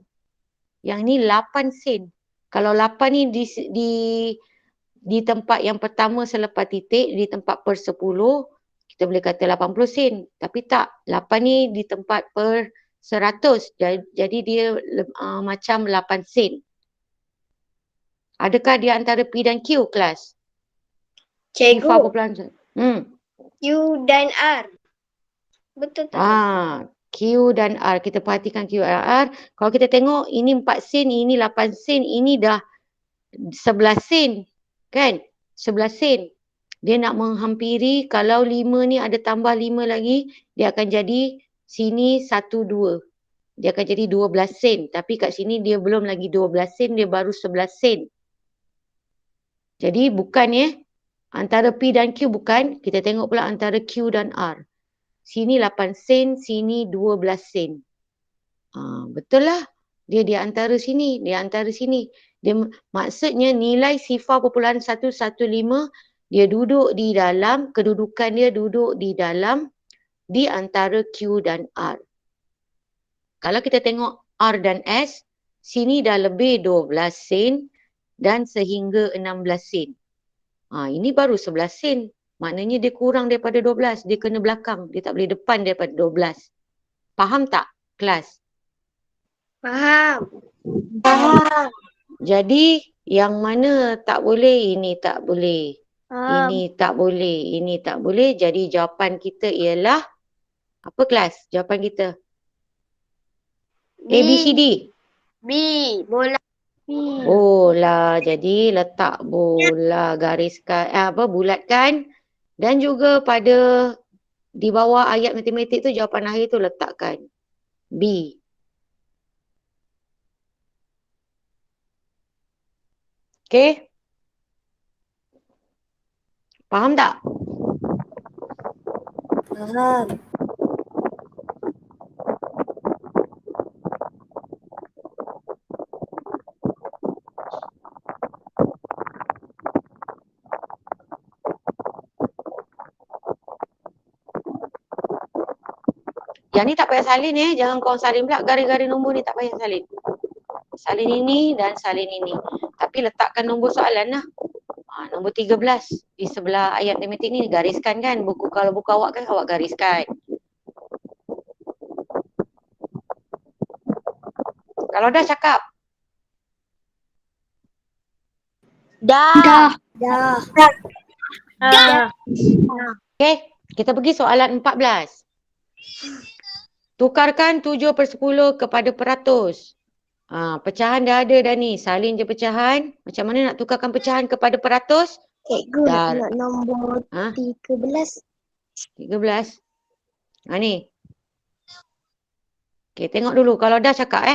Yang ni 8 sen. Kalau 8 ni di tempat yang pertama selepas titik, di tempat per 10, kita boleh kata 80 sen. Tapi tak. 8 ni di tempat per 100. Jadi dia macam 8 sen. Adakah di antara P dan Q, kelas? Cikgu, Q dan R. Betul tak? Q dan R. Kita perhatikan Q dan R. Kalau kita tengok ini 4 sen, ini 8 sen, ini dah 11 sen. Kan? 11 sen. Dia nak menghampiri, kalau 5 ni ada tambah 5 lagi, dia akan jadi sini 1, 2. Dia akan jadi 12 sen. Tapi kat sini dia belum lagi 12 sen, dia baru 11 sen. Jadi bukan antara P dan Q bukan. Kita tengok pula antara Q dan R. Sini 8 sen, sini 12 sen. Betul lah. Dia di antara sini, di antara sini. Dia maksudnya nilai sifar perpuluhan 115, dia duduk di dalam, kedudukan dia duduk di dalam, di antara Q dan R. Kalau kita tengok R dan S, sini dah lebih 12 sen dan sehingga 16 sen. Ini baru 11 sen. Maknanya dia kurang daripada 12. Dia kena belakang. Dia tak boleh depan daripada 12. Faham tak, kelas? Faham. Faham. Jadi, yang mana tak boleh, ini tak boleh. Ini tak boleh, ini tak boleh. Jadi, jawapan kita ialah, apa kelas? Jawapan kita? A, B, C, D. B. Bola. Bola. Jadi, letak bola, gariskan, bulatkan. Dan juga pada di bawah ayat matematik tu, jawapan akhir tu letakkan B. Okey? Faham tak? Faham. Yang ni tak payah salin jangan kau salin pula garis-garis nombor ni, tak payah salin. Salin ini dan salin ini. Tapi letakkan nombor soalan lah. Nombor 13 di sebelah ayat matematik ni gariskan kan. Kalau buku awak kan awak gariskan. Kalau dah cakap. Dah. Dah. Okey, kita pergi soalan 14. Tukarkan 7/10 kepada peratus. Pecahan dah ada dah ni. Salin je pecahan. Macam mana nak tukarkan pecahan kepada peratus? Cikgu nak tengok nombor 13. 13. Ni. Okey, tengok dulu. Kalau dah cakap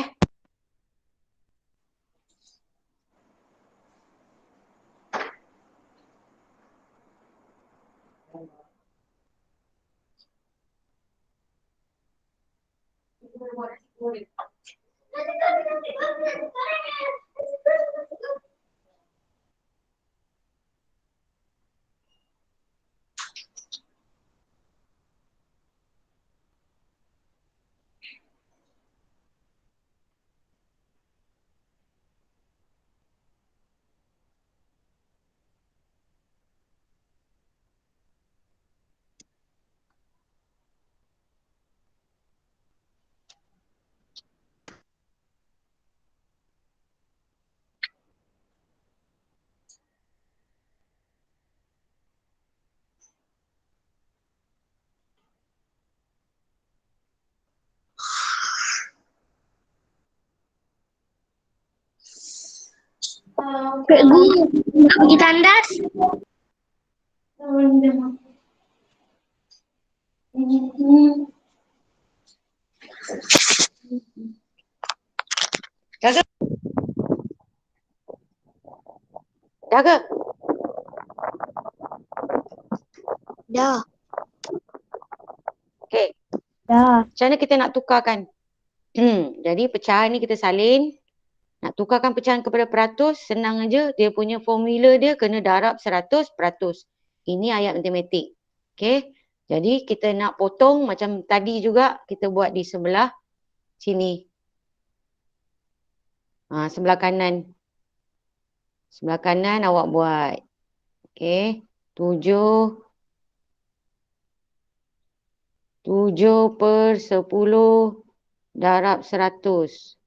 Cikgu nak pergi tandas. Dah ke? Dah ke? Dah. Okey. Dah. Macam mana kita nak tukarkan? Jadi pecahan ni kita salin. Nak tukarkan pecahan kepada peratus, senang aja. Dia punya formula dia kena darab 100%. Ini ayat matematik. Okey. Jadi kita nak potong macam tadi juga kita buat di sebelah sini. Sebelah kanan. Sebelah kanan awak buat. Okey. 7/10 darab 100.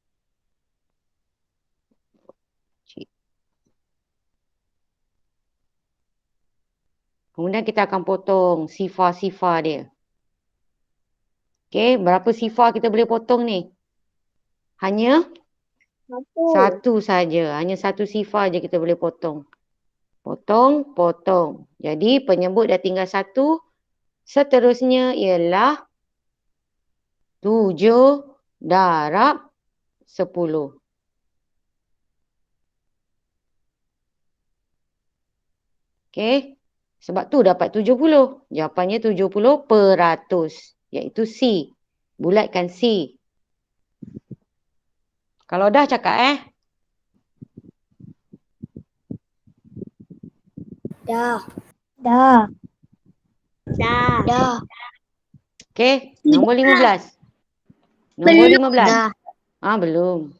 Kemudian kita akan potong sifar-sifar dia. Okey, berapa sifar kita boleh potong ni? Hanya satu saja. Hanya satu sifar je kita boleh potong. Potong, potong. Jadi penyebut dah tinggal satu. Seterusnya ialah 7 darab 10. Okey. Sebab tu dapat 70. Jawapannya 70%. Iaitu C. Bulatkan C. Kalau dah cakap Dah. Dah. Dah. Dah. Okey. Nombor 15. Nombor 15. Dah. Belum.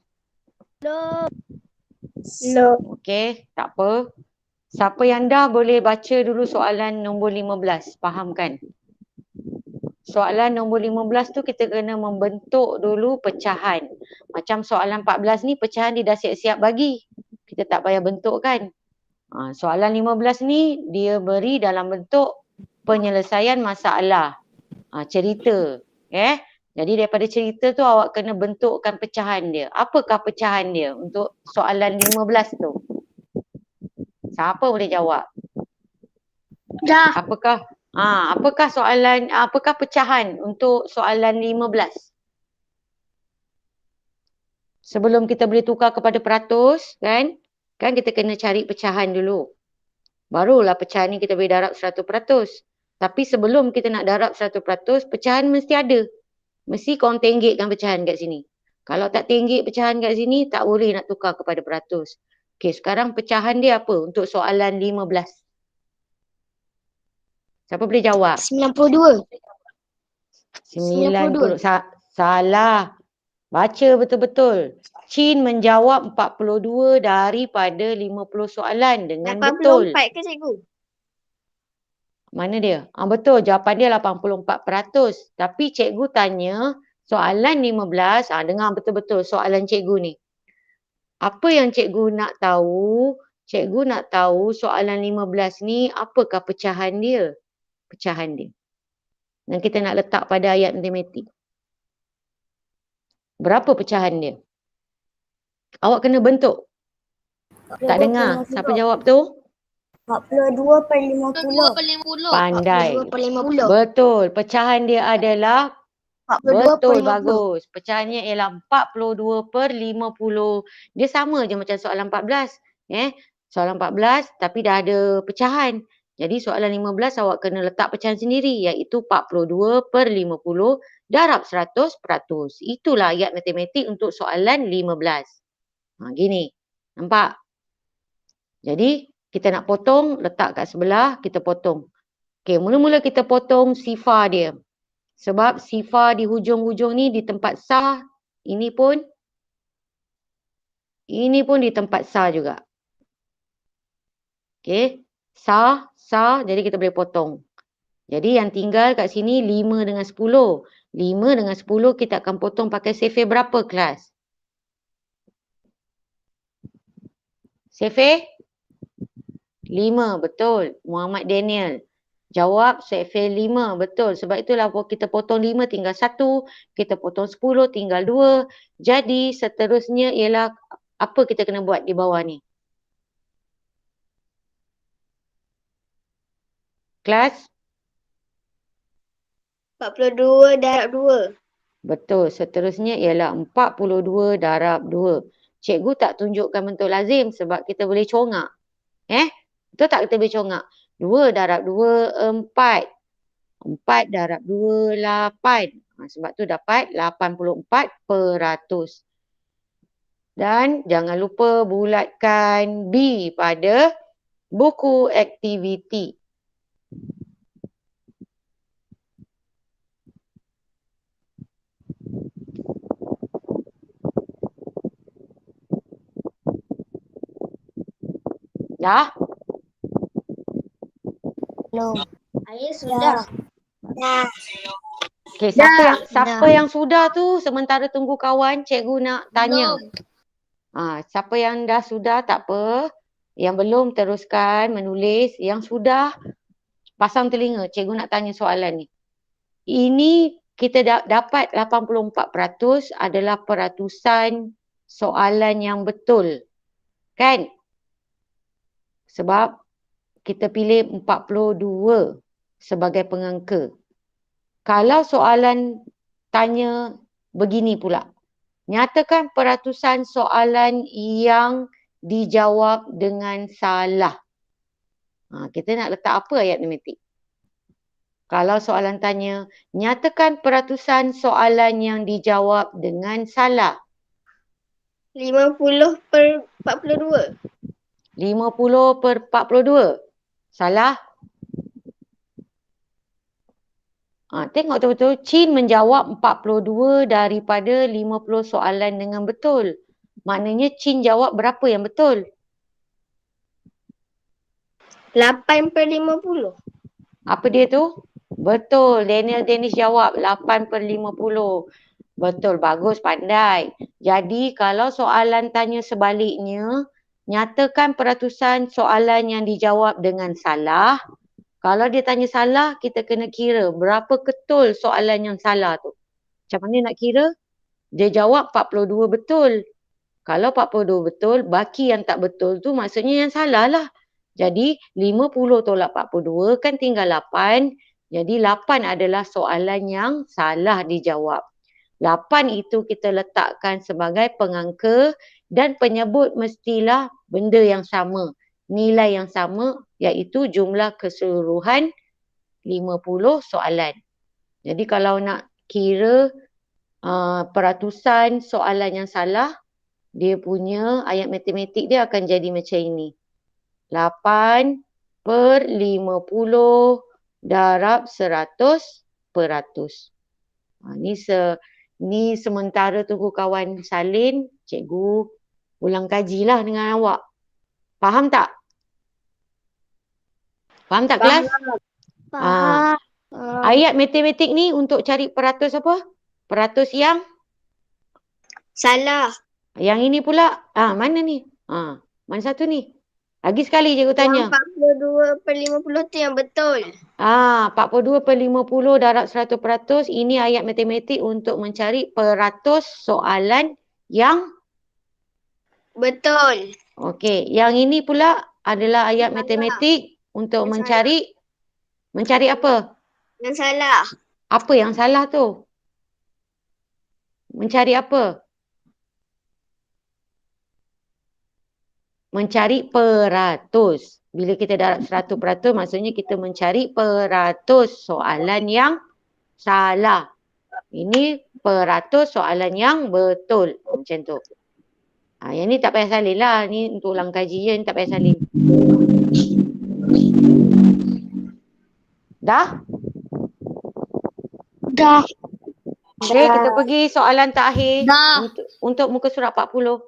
Belum. Okey. Tak apa. Siapa yang dah boleh baca dulu soalan nombor 15. Fahamkan. Soalan nombor 15 tu kita kena membentuk dulu pecahan. Macam soalan 14 ni pecahan dia dah siap-siap bagi. Kita tak payah bentuk kan. Soalan 15 ni dia beri dalam bentuk penyelesaian masalah. Cerita. Jadi daripada cerita tu awak kena bentukkan pecahan dia. Apakah pecahan dia untuk soalan 15 tu? Siapa boleh jawab? Dah. Apakah pecahan untuk soalan 15? Sebelum kita boleh tukar kepada peratus kan? Kan kita kena cari pecahan dulu. Barulah pecahan ni kita boleh darab 100%. Tapi sebelum kita nak darab 100%, pecahan mesti ada. Mesti korang tenggekkan pecahan kat sini. Kalau tak tenggek pecahan kat sini, tak boleh nak tukar kepada peratus. Okey, sekarang pecahan dia apa untuk soalan 15? Siapa boleh jawab? 92. 90. Salah. Baca betul-betul. Chin menjawab 42 daripada 50 soalan dengan betul. 84 ke cikgu? Mana dia? Betul, jawapan dia 84%. Tapi cikgu tanya soalan 15, dengar betul-betul soalan cikgu ni. Apa yang cikgu nak tahu? Cikgu nak tahu soalan 15 ni apakah pecahan dia? Pecahan dia. Dan kita nak letak pada ayat matematik. Berapa pecahan dia? Awak kena bentuk. Tak dengar. Siapa jawab tu? 42 per 50. 42/50. Pandai. 42 per 50. Betul. Pecahan dia adalah 42 per betul, 50. bagus. Pecahannya ialah 42/50. Dia sama je macam soalan 14. Soalan 14 tapi dah ada pecahan. Jadi soalan 15 awak kena letak pecahan sendiri iaitu 42/50 darab 100%. Itulah ayat matematik untuk soalan 15. Gini. Nampak? Jadi kita nak potong, letak kat sebelah, kita potong. Okey, mula-mula kita potong sifar dia. Sebab sifar di hujung-hujung ni di tempat sah, ini pun di tempat sah juga. Okey, sah, jadi kita boleh potong. Jadi yang tinggal kat sini 5 dengan 10. 5 dengan 10 kita akan potong pakai sefer berapa kelas? Sefer? 5, betul. Muhammad Daniel. Jawab sefer 5, betul. Sebab itulah kita potong 5 tinggal 1. Kita potong 10 tinggal 2. Jadi seterusnya ialah apa kita kena buat di bawah ni? Kelas? 42 darab 2. Betul. Seterusnya ialah 42 darab 2. Cikgu tak tunjukkan bentuk lazim sebab kita boleh congak. Betul tak kita boleh congak? 2 darab 2, 4. 4 darab 2, 8. Sebab tu dapat 84%. Dan jangan lupa bulatkan B pada buku aktiviti. Dah? Belum. Saya sudah. Dah. Okey, siapa yang sudah tu sementara tunggu kawan, cikgu nak tanya. Siapa yang dah sudah tak apa. Yang belum teruskan menulis. Yang sudah pasang telinga, cikgu nak tanya soalan ni. Ini kita dapat 84% adalah peratusan soalan yang betul. Kan? Sebab kita pilih 42 sebagai pengangka. Kalau soalan tanya begini pula. Nyatakan peratusan soalan yang dijawab dengan salah. Kita nak letak apa ayat matematik? Kalau soalan tanya, nyatakan peratusan soalan yang dijawab dengan salah. 50 per 42. 50/42. Salah? Tengok betul-betul. Chin menjawab 42 daripada 50 soalan dengan betul. Maknanya Chin jawab berapa yang betul? 8/50. Apa dia tu? Betul. Daniel Dennis jawab 8/50. Betul. Bagus. Pandai. Jadi kalau soalan tanya sebaliknya, nyatakan peratusan soalan yang dijawab dengan salah. Kalau dia tanya salah, kita kena kira berapa ketul soalan yang salah tu. Macam mana nak kira? Dia jawab 42 betul. Kalau 42 betul, baki yang tak betul tu maksudnya yang salah lah. Jadi 50 tolak 42 kan tinggal 8. Jadi 8 adalah soalan yang salah dijawab. 8 itu kita letakkan sebagai pengangka dan penyebut mestilah benda yang sama, nilai yang sama, iaitu jumlah keseluruhan 50 soalan. Jadi kalau nak kira peratusan soalan yang salah, dia punya ayat matematik dia akan jadi macam ini. 8/50 darab 100%. Ni sementara tunggu kawan salin, cikgu ulang kajilah dengan awak. Faham tak? Faham tak kelas? Faham. Ayat matematik ni untuk cari peratus apa? Peratus yang Salah. yang ini pula. Mana ni? Mana satu ni? Lagi sekali cikgu tanya. Yang 42/50 tu yang betul. 42/50 darab 100%. Ini ayat matematik untuk mencari peratus soalan yang betul. okey. Yang ini pula adalah ayat matematik untuk mencari apa? Yang salah. Apa yang salah tu? Mencari apa? Mencari peratus. Bila kita darab 100%, maksudnya kita mencari peratus soalan yang salah. Ini peratus soalan yang betul. Macam tu. Yang ni tak payah salin lah. Ni untuk ulang kaji je, ni tak payah salin. Dah? Dah. Okey, kita pergi soalan terakhir. Dah. Untuk muka surat 40.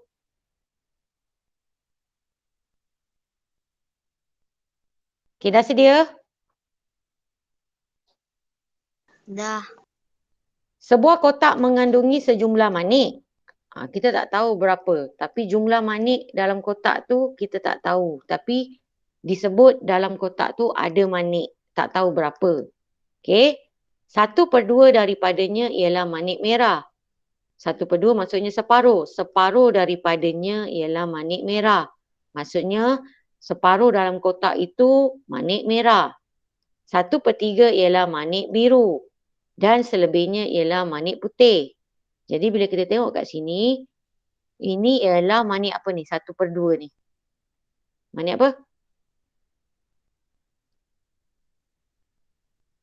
Okey, dah sedia? Dah. Sebuah kotak mengandungi sejumlah manik. Kita tak tahu berapa. Tapi jumlah manik dalam kotak tu kita tak tahu. Tapi disebut dalam kotak tu ada manik. Tak tahu berapa. Okey. 1/2 daripadanya ialah manik merah. 1/2 maksudnya separuh. Separuh daripadanya ialah manik merah. Maksudnya separuh dalam kotak itu manik merah. 1/3 ialah manik biru. Dan selebihnya ialah manik putih. Jadi bila kita tengok kat sini, ini ialah manik apa ni? 1/2 ni. Manik apa?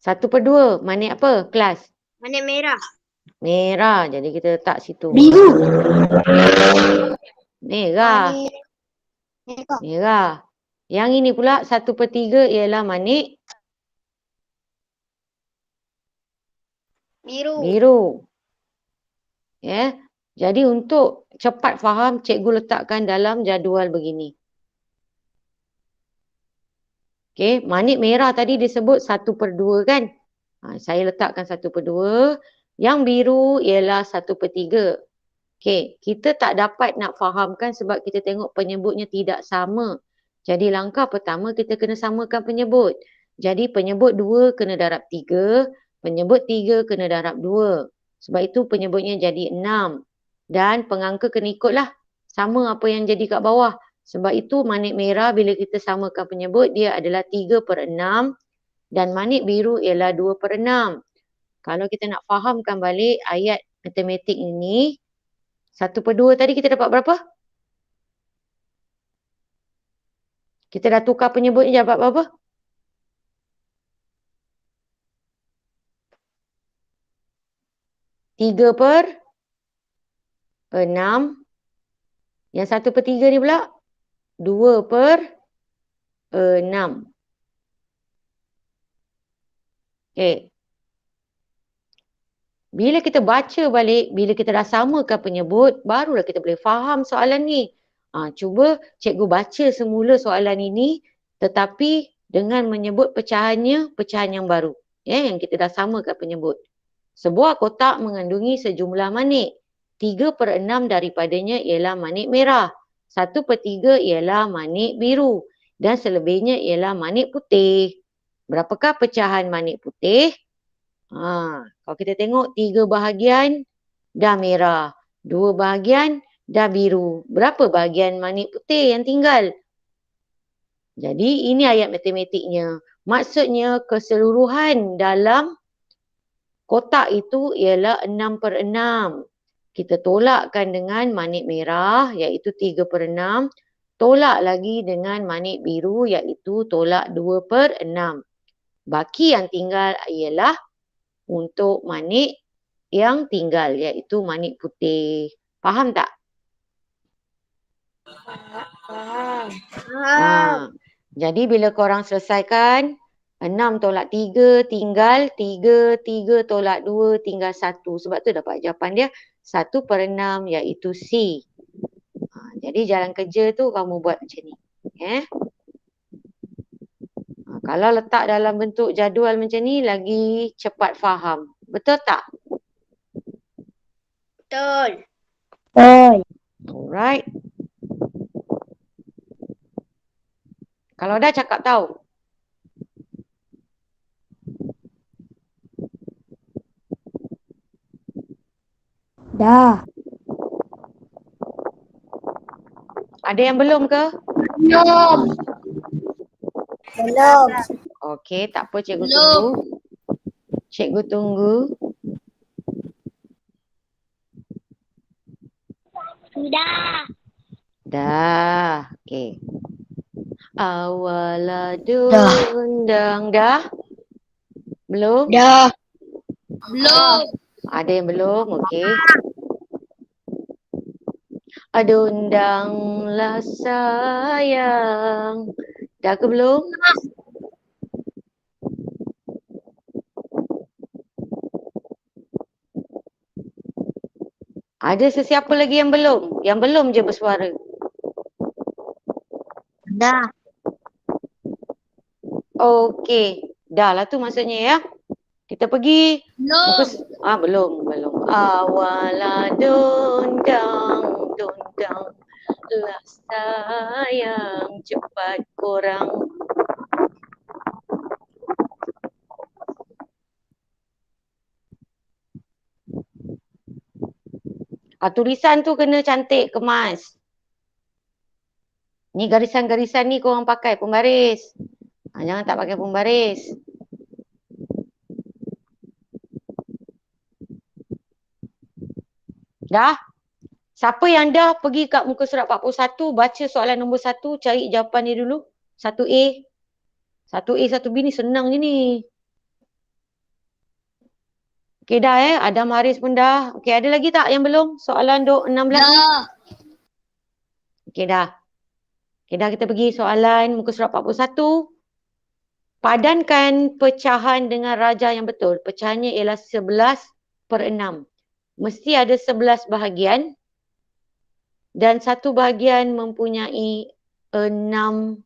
1/2. Manik apa kelas? Manik merah. Merah. Jadi kita letak situ. Biru. Merah. Merah. Merah. Yang ini pula 1/3 ialah manik Biru. biru. Ya. Jadi untuk cepat faham, cikgu letakkan dalam jadual begini. Okey, manik merah tadi disebut 1/2 kan? Saya letakkan 1/2. Yang biru ialah 1/3. Okey, kita tak dapat nak fahamkan sebab kita tengok penyebutnya tidak sama. Jadi langkah pertama kita kena samakan penyebut. Jadi penyebut 2 kena darab 3, penyebut 3 kena darab 2. Sebab itu penyebutnya jadi 6. Dan pengangka kena ikutlah. Sama apa yang jadi kat bawah. Sebab itu manik merah bila kita samakan penyebut dia adalah 3/6 dan manik biru ialah 2/6. Kalau kita nak fahamkan balik ayat matematik ini, 1/2 tadi kita dapat berapa? Kita dah tukar penyebut ni dapat berapa? 3/6. Yang 1/3 ni pula 2/6. Okay. Bila kita baca balik, bila kita dah samakan penyebut, barulah kita boleh faham soalan ni. Cuba cikgu baca semula soalan ini, tetapi dengan menyebut pecahannya, pecahan yang baru. Yang kita dah samakan penyebut. Sebuah kotak mengandungi sejumlah manik. 3/6 daripadanya ialah manik merah. 1/3 ialah manik biru. Dan selebihnya ialah manik putih. Berapakah pecahan manik putih? Kalau kita tengok 3 bahagian dah merah. 2 bahagian dah biru. Berapa bahagian manik putih yang tinggal? Jadi ini ayat matematiknya. Maksudnya keseluruhan dalam kotak itu ialah 6/6. Kita tolakkan dengan manik merah iaitu 3/6. tolak lagi dengan manit biru iaitu tolak 2/6. Baki yang tinggal ialah untuk manit yang tinggal iaitu manit putih. Faham tak? Faham. Jadi bila korang selesaikan 6 tolak 3 tinggal 3 tolak 2 tinggal 1. Sebab tu dapat jawapan dia 1/6 iaitu C. Jadi jalan kerja tu kamu buat macam ni. Kalau letak dalam bentuk jadual macam ni lagi cepat faham. Betul tak? Betul. Alright. Kalau dah cakap tahu. Dah. Ada yang belum ke? Belum. Belum. Okey, tak apa cikgu tunggu. Cikgu tunggu. Sudah. Dah. Okey. Awaladundang dah? Belum? Dah. Belum. Ada yang belum? Okey. Adundanglah sayang. Dah ke belum? Ada sesiapa lagi yang belum? Yang belum je bersuara. Dah. Okey. Dah lah tu maksudnya ya. Kita pergi. Belum. Belum. Awaladundang lah sayang cepat korang. Tulisan tu kena cantik, kemas. Ni garisan-garisan ni korang pakai pembaris. Jangan tak pakai pembaris. Dah? Siapa yang dah pergi kat muka surat 41, baca soalan nombor 1, cari jawapan dia dulu. 1A. 1A, 1B ni senang je ni. Okey dah Adam Haris pun dah. Okey, ada lagi tak yang belum? Soalan 16 ni? Dah. Okey dah. Okey dah, kita pergi soalan muka surat 41. Padankan pecahan dengan raja yang betul. Pecahannya ialah 11/6. Mesti ada 11 bahagian. Dan satu bahagian mempunyai 6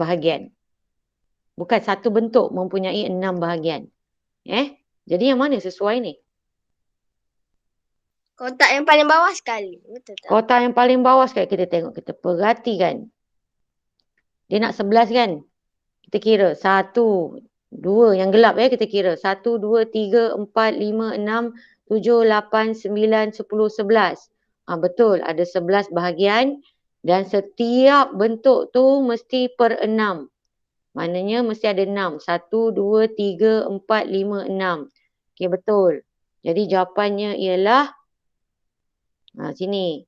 bahagian. Bukan satu bentuk mempunyai 6 bahagian. Jadi yang mana sesuai ni? Kotak yang paling bawah sekali. Betul tak? Kotak yang paling bawah sekali kita tengok. Kita perhatikan. Dia nak 11 kan? Kita kira 1, 2 yang gelap kita kira. 1, 2, 3, 4, 5, 6, 7, 8, 9, 10, 11. Betul, ada 11 bahagian dan setiap bentuk tu mesti per 6. Maknanya mesti ada 6. 1, 2, 3, 4, 5, 6. Okey, betul. Jadi jawapannya ialah sini.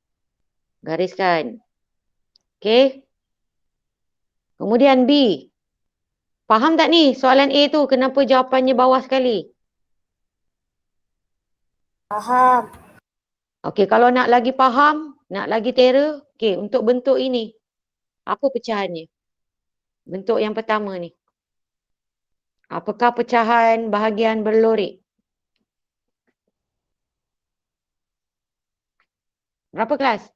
Gariskan. Okey. Kemudian B. Faham tak ni soalan A tu kenapa jawapannya bawah sekali? Faham. Okey, kalau nak lagi faham, nak lagi terror, okey, untuk bentuk ini, apa pecahannya? Bentuk yang pertama ni. Apakah pecahan bahagian berlorek? Berapa kelas?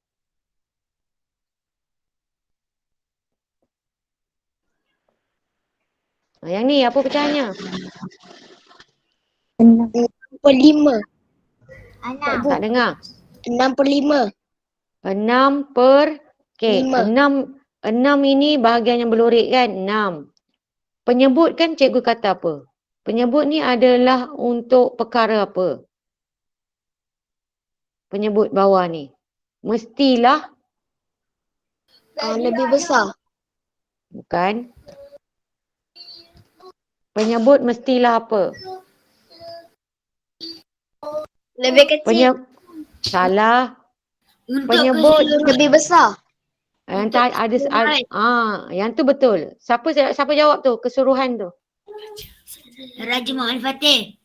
Yang ni, apa pecahannya? 6/5. Tak dengar. 6/5. 6 per, okey, 5. 6 ini bahagian yang berlorek kan? 6. Penyebut kan cikgu kata apa? Penyebut ni adalah untuk perkara apa? Penyebut bawah ni. Mestilah. Lebih besar. Bukan. Penyebut mestilah apa? Lebih kecil. Salah. Penyebut Lebih besar. yang tu betul. Siapa jawab tu? Keseluruhan tu. Raja Muhammad Fatih.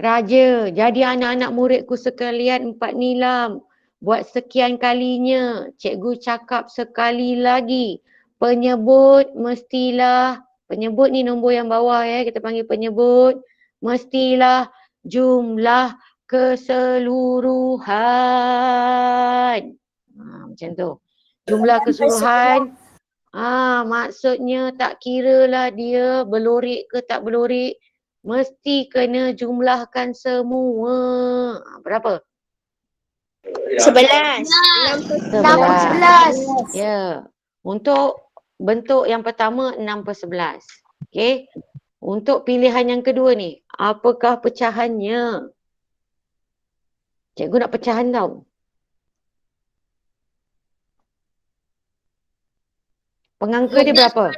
Raja, jadi anak-anak muridku sekalian 4 nilam. Buat sekian kalinya, cikgu cakap sekali lagi. Penyebut mestilah, penyebut ni nombor yang bawah ya, kita panggil penyebut. Mestilah jumlah keseluruhan. Macam tu. Jumlah keseluruhan. Maksudnya tak kiralah dia berlorik ke tak berlorik. Mesti kena jumlahkan semua. Berapa? 11. 11. Ya. Untuk bentuk yang pertama 6/11. Okey. Untuk pilihan yang kedua ni, apakah pecahannya? Cikgu nak pecahan tau. Pengangka dia berapa?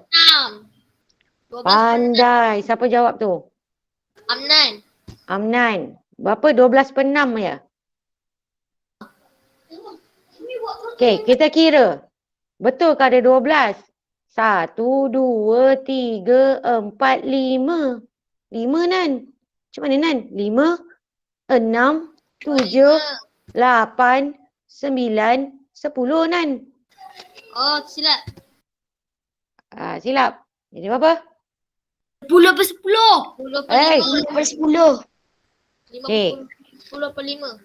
6. Pandai. Siapa jawab tu? Amnan. Berapa? 12/6 ya? Okey, kita kira. Betul ke ada 12? 1, 2, 3, 4, 5. 5 Nan. Macam mana Nan? 5, 6, 7, 8, 9, 10 Nan. Oh, silap. Silap. Jadi berapa? 10/10. 10/10. Okey. 10/5.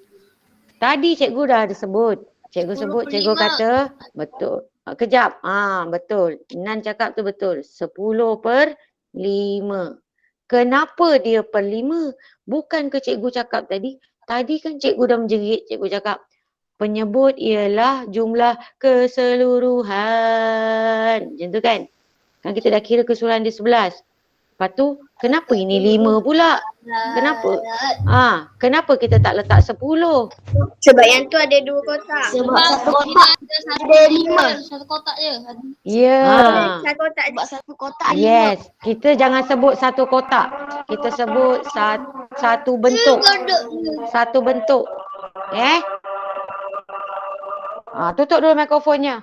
Tadi cikgu dah ada sebut. Cikgu 10/5. sebut, cikgu kata betul. Kejap. Betul. Nan cakap tu betul. 10/5. Kenapa dia per 5? Bukan ke cikgu cakap tadi? Tadi kan cikgu dah menjerit. Cikgu cakap penyebut ialah jumlah keseluruhan. Macam tu kan? Kan kita dah kira keseluruhan dia 11. Lepas tu, kenapa ini 5 pula? Kenapa? Kenapa kita tak letak 10? Sebab yang tu ada 2 kotak. Sebab satu kotak ada 5. Satu kotak je. Ya. Satu kotak sebab satu kotak ada 5. Yes. Kita jangan sebut satu kotak. Kita sebut satu bentuk. Satu bentuk. Tutup dulu mikrofonnya.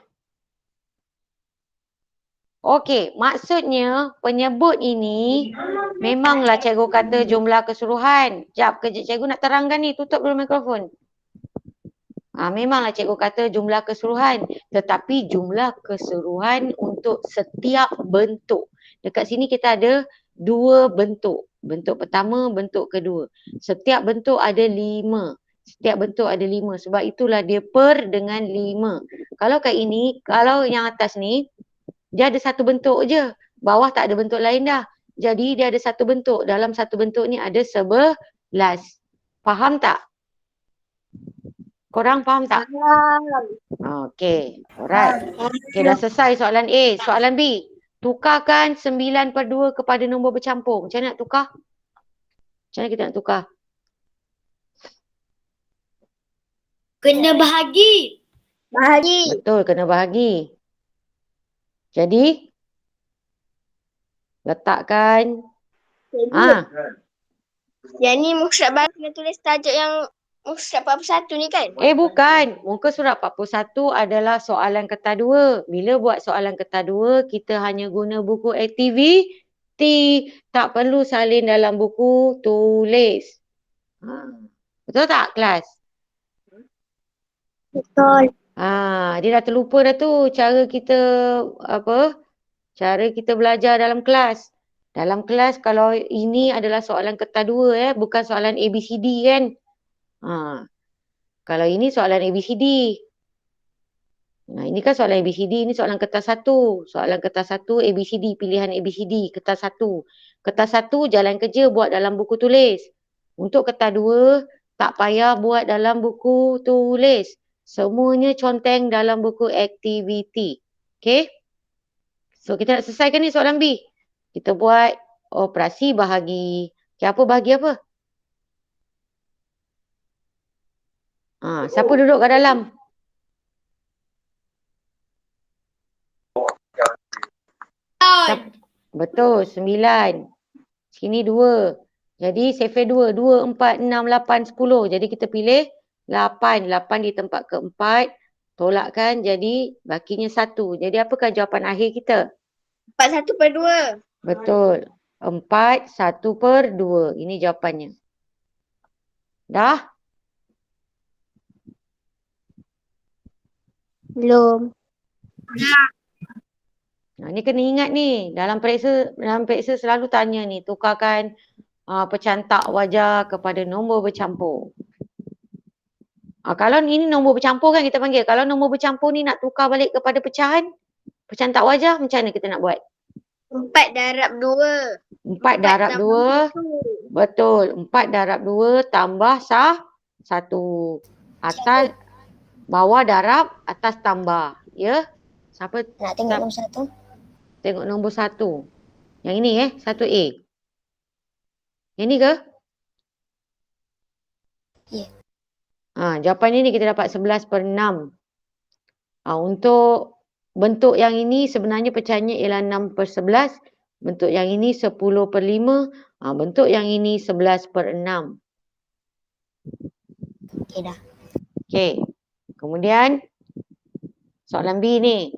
Okey, maksudnya penyebut ini memanglah cikgu kata jumlah keseluruhan. Sekejap, cikgu nak terangkan ni. Tutup dulu mikrofon. Memanglah cikgu kata jumlah keseluruhan. Tetapi jumlah keseluruhan untuk setiap bentuk. Dekat sini kita ada 2 bentuk. Bentuk pertama, bentuk kedua. Setiap bentuk ada 5. Setiap bentuk ada 5. Sebab itulah dia per dengan 5. Kalau kat ini, kalau yang atas ni, dia ada satu bentuk je. Bawah tak ada bentuk lain dah. Jadi dia ada satu bentuk. Dalam satu bentuk ni ada 11. Faham tak? Korang faham tak? Okey. Alright. Okey, dah selesai soalan A. Soalan B. Tukarkan 9/2 kepada nombor bercampur. Macam mana nak tukar? Macam mana kita nak tukar? Kena bahagi. Betul, kena bahagi. Jadi, letakkan. Yang ni muka surat baru kena tulis tajuk yang muka surat 41 ni kan? Bukan. Muka surat 41 adalah soalan kertas 2. Bila buat soalan kertas 2, kita hanya guna buku aktiviti. Tak perlu salin dalam buku tulis. Betul tak kelas? Betul. Dia dah terlupa dah tu cara kita belajar dalam kelas. Dalam kelas kalau ini adalah soalan kertas 2 bukan soalan ABCD kan. Kalau ini soalan ABCD. Ini kan soalan ABCD, ini soalan kertas 1. Soalan kertas 1 ABCD, pilihan ABCD, kertas 1. Kertas 1 jalan kerja buat dalam buku tulis. Untuk kertas 2 tak payah buat dalam buku tulis. Semuanya conteng dalam buku aktiviti. Okay? So, kita nak selesaikan ni soalan B. Kita buat operasi bahagi. Okay, apa bahagi apa? Siapa duduk kat dalam? Betul, 9. Sini 2. Jadi, safe 2. 2, 4, 6, 8, 10. Jadi, kita pilih 8. 8 di tempat keempat. Tolakkan jadi bakinya 1. Jadi apakah jawapan akhir kita? 4/1/2. Betul. 4/1/2. Ini jawapannya. Dah? Belum. Nah, ni kena ingat ni. Dalam periksa selalu tanya ni. Tukarkan pecantak wajah kepada nombor bercampur. Kalau ini nombor bercampur kan kita panggil. Kalau nombor bercampur ni nak tukar balik kepada pecahan, pecantak wajah, macam mana kita nak buat? 4 darab 2. 4 darab 2. Betul. 4 darab 2 tambah 1. Atas, bawah darab, atas tambah. Ya? Siapa? Nak tengok nombor 1. Tengok nombor 1. Yang ini 1A. Yang ni ke? Ya. Jawapan ni kita dapat 11/6. Untuk bentuk yang ini sebenarnya pecahannya ialah 6/11. Bentuk yang ini 10/5. Bentuk yang ini 11/6. Okey dah. Okey. Kemudian soalan B ni.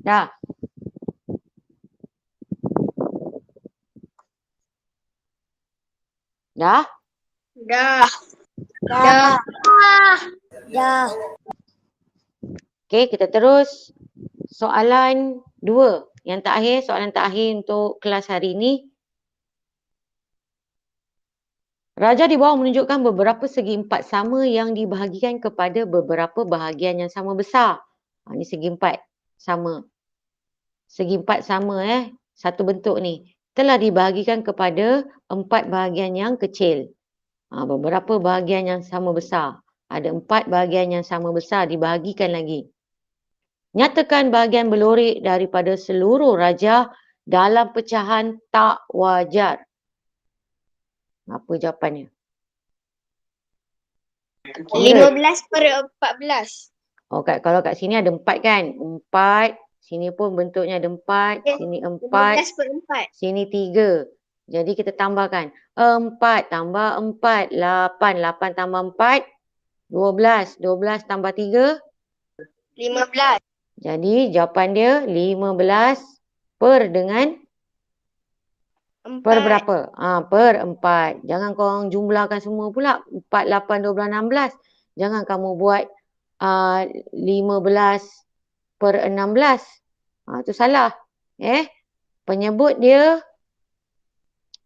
Dah. Dah? Dah. Dah. Dah. Okey, kita terus. Soalan 2. Yang terakhir, soalan terakhir untuk kelas hari ini. Raja di bawah menunjukkan beberapa segi empat sama yang dibahagikan kepada beberapa bahagian yang sama besar. Ini segi empat sama. Segi empat sama satu bentuk ni. Telah dibahagikan kepada 4 bahagian yang kecil. Beberapa bahagian yang sama besar. Ada 4 bahagian yang sama besar dibahagikan lagi. Nyatakan bahagian belorik daripada seluruh raja dalam pecahan tak wajar. Apa jawapannya? 15/14. Kalau kat sini ada 4 kan? 4. Sini pun bentuknya ada 4. Sini 4. 15/4. Sini 3. Jadi kita tambahkan. 4 tambah 4. 8. 8 tambah 4. 12. 12 tambah 3. 15. Jadi jawapan dia 15 per dengan 4. per berapa? Per 4. Jangan korang jumlahkan semua pula. 4, 8, 12, 16. Jangan kamu buat 15 per 16. Itu salah.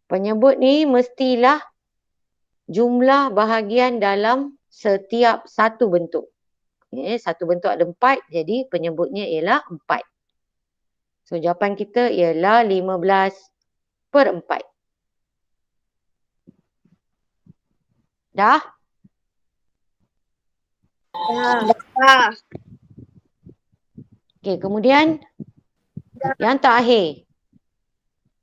Penyebut ni mestilah jumlah bahagian dalam setiap satu bentuk. Satu bentuk ada 4, jadi penyebutnya ialah 4. So jawapan kita ialah 15 per 4. Dah? Dah. Okey, kemudian yang terakhir.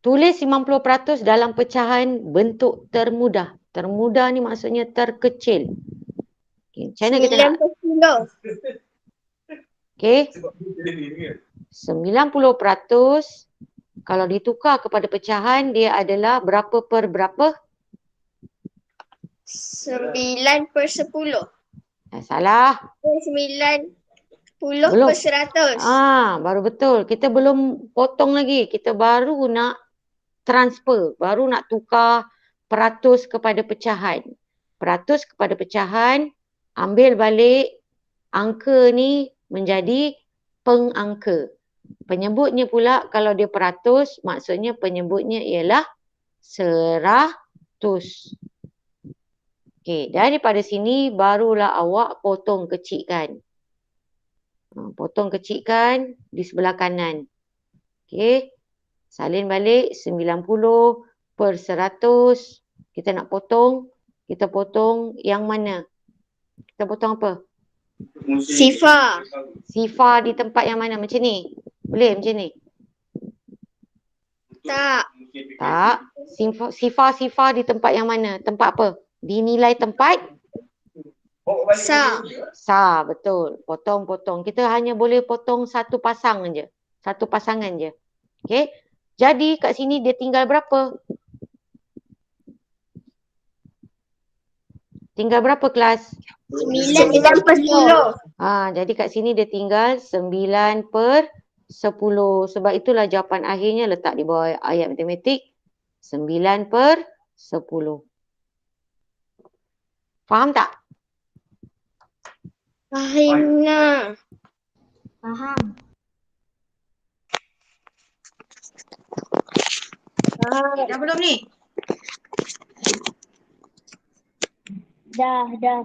Tulis 50% dalam pecahan bentuk termudah. Termudah ni maksudnya terkecil. Okay, macam mana kita nak? 9/10. Okey. 90% kalau ditukar kepada pecahan dia adalah berapa per berapa? 9/10. Salah. 90/100. Baru betul. Kita belum potong lagi. Kita baru nak transfer. Baru nak tukar peratus kepada pecahan. Peratus kepada pecahan. Ambil balik angka ni menjadi pengangka. Penyebutnya pula kalau dia peratus, maksudnya penyebutnya ialah 100. Okey, daripada sini barulah awak potong kecilkan. Potong kecilkan di sebelah kanan. Okey, salin balik 90/100. Kita nak potong, kita potong yang mana? Kita potong apa? Sifar. Sifar di tempat yang mana? Macam ni? Boleh macam ni? Tak. Tak. Sifar di tempat yang mana? Tempat apa? Dinilai tempat? Sa, betul. Potong-potong. Kita hanya boleh potong satu pasang je. Satu pasangan je. Okey. Jadi kat sini dia tinggal berapa? Tinggal berapa kelas? 9/10. Jadi kat sini dia tinggal 9/10. Sebab itulah jawapan akhirnya letak di bawah ayat matematik. 9/10. Faham tak? Fahimnya. Faham. Dah belum ni? Dah. Dah.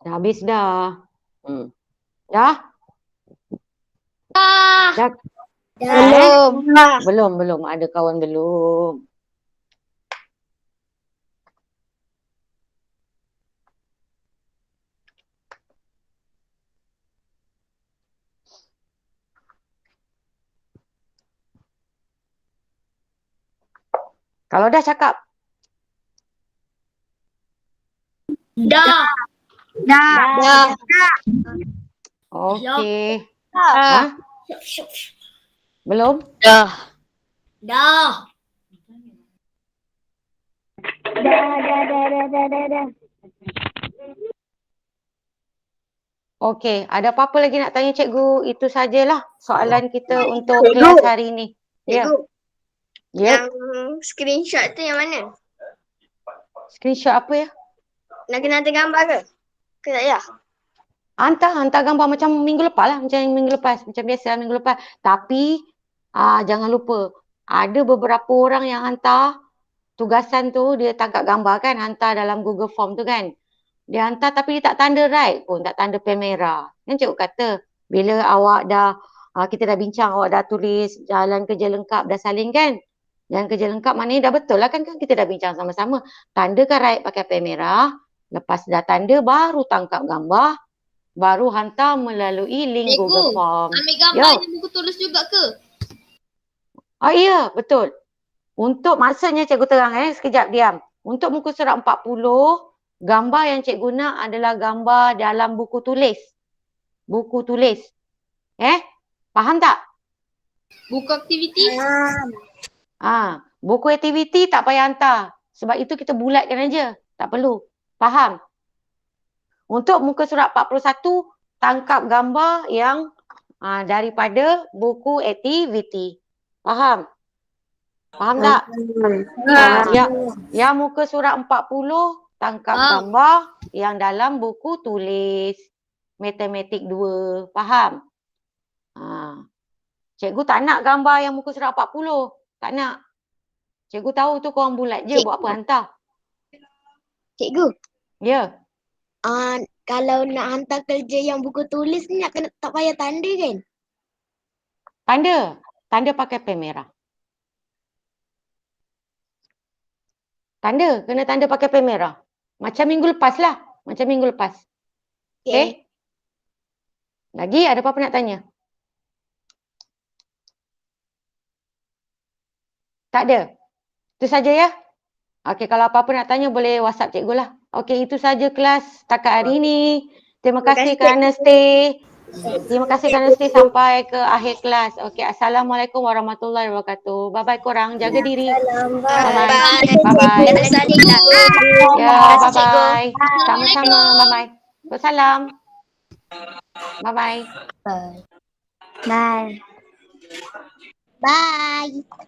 Dah habis dah. Dah? Dah? Belum. Ada kawan belum. Kalau dah cakap. Dah. Okey. Ha? Belum? Dah. Dah. Okey, ada apa-apa lagi nak tanya cikgu? Itu sajalah soalan kita untuk kelas hari ni. Ya. Cikgu, Ya. yang screenshot tu yang mana? Screenshot apa ya? Nak kena hantar gambar ke? Ke tak payah? Hantar gambar macam minggu lepas lah. Macam minggu lepas. Macam biasa minggu lepas. Tapi jangan lupa. Ada beberapa orang yang hantar tugasan tu dia tangkap gambar kan. Hantar dalam Google Form tu kan. Dia hantar tapi dia tak tanda right pun. Tak tanda pen merah. Kan cikgu kata. Bila awak dah, kita dah bincang awak dah tulis jalan kerja lengkap dah salin kan. Jalan kerja lengkap maknanya dah betul lah kan. Kita dah bincang sama-sama. Tandakan right pakai pen merah. Lepas dah tanda baru tangkap gambar. Baru hantar melalui link Cikgu, Google Form. ambil gambar yang buku tulis juga ke? Ya, betul. Untuk maksudnya cikgu terang sekejap diam. Untuk muka surat 40, gambar yang cikgu guna adalah gambar dalam buku tulis. Buku tulis. Faham tak? Buku aktiviti? Buku aktiviti tak payah hantar. Sebab itu kita bulatkan aja. Tak perlu. Faham? Untuk muka surat 41, tangkap gambar yang daripada buku aktiviti. Faham? Faham tak? Yang muka surat 40, tangkap gambar yang dalam buku tulis. Matematik 2. Faham? Cikgu tak nak gambar yang muka surat 40. Tak nak. Cikgu tahu tu korang bulat je. Buat apa hantar? Cikgu. Ya. Kalau nak hantar kerja yang buku tulis ni nak kena tak payah tanda kan? Tanda. Tanda pakai pen merah. Tanda. Kena tanda pakai pen merah. Macam minggu lepas lah. Macam minggu lepas. Okay? Lagi ada apa-apa nak tanya? Tak ada? Itu saja ya? Okey, kalau apa-apa nak tanya boleh WhatsApp cikgu lah. Okey, itu saja kelas setakat hari ini. Terima kasih kerana stay. Terima kasih kerana stay sampai ke akhir kelas. Okey, Assalamualaikum warahmatullahi wabarakatuh. Bye-bye korang. Jaga diri. Bye-bye. Bye-bye. Ya, bye-bye. Sama-sama. Bye-bye. Wassalam. Bye-bye. Bye. Bye.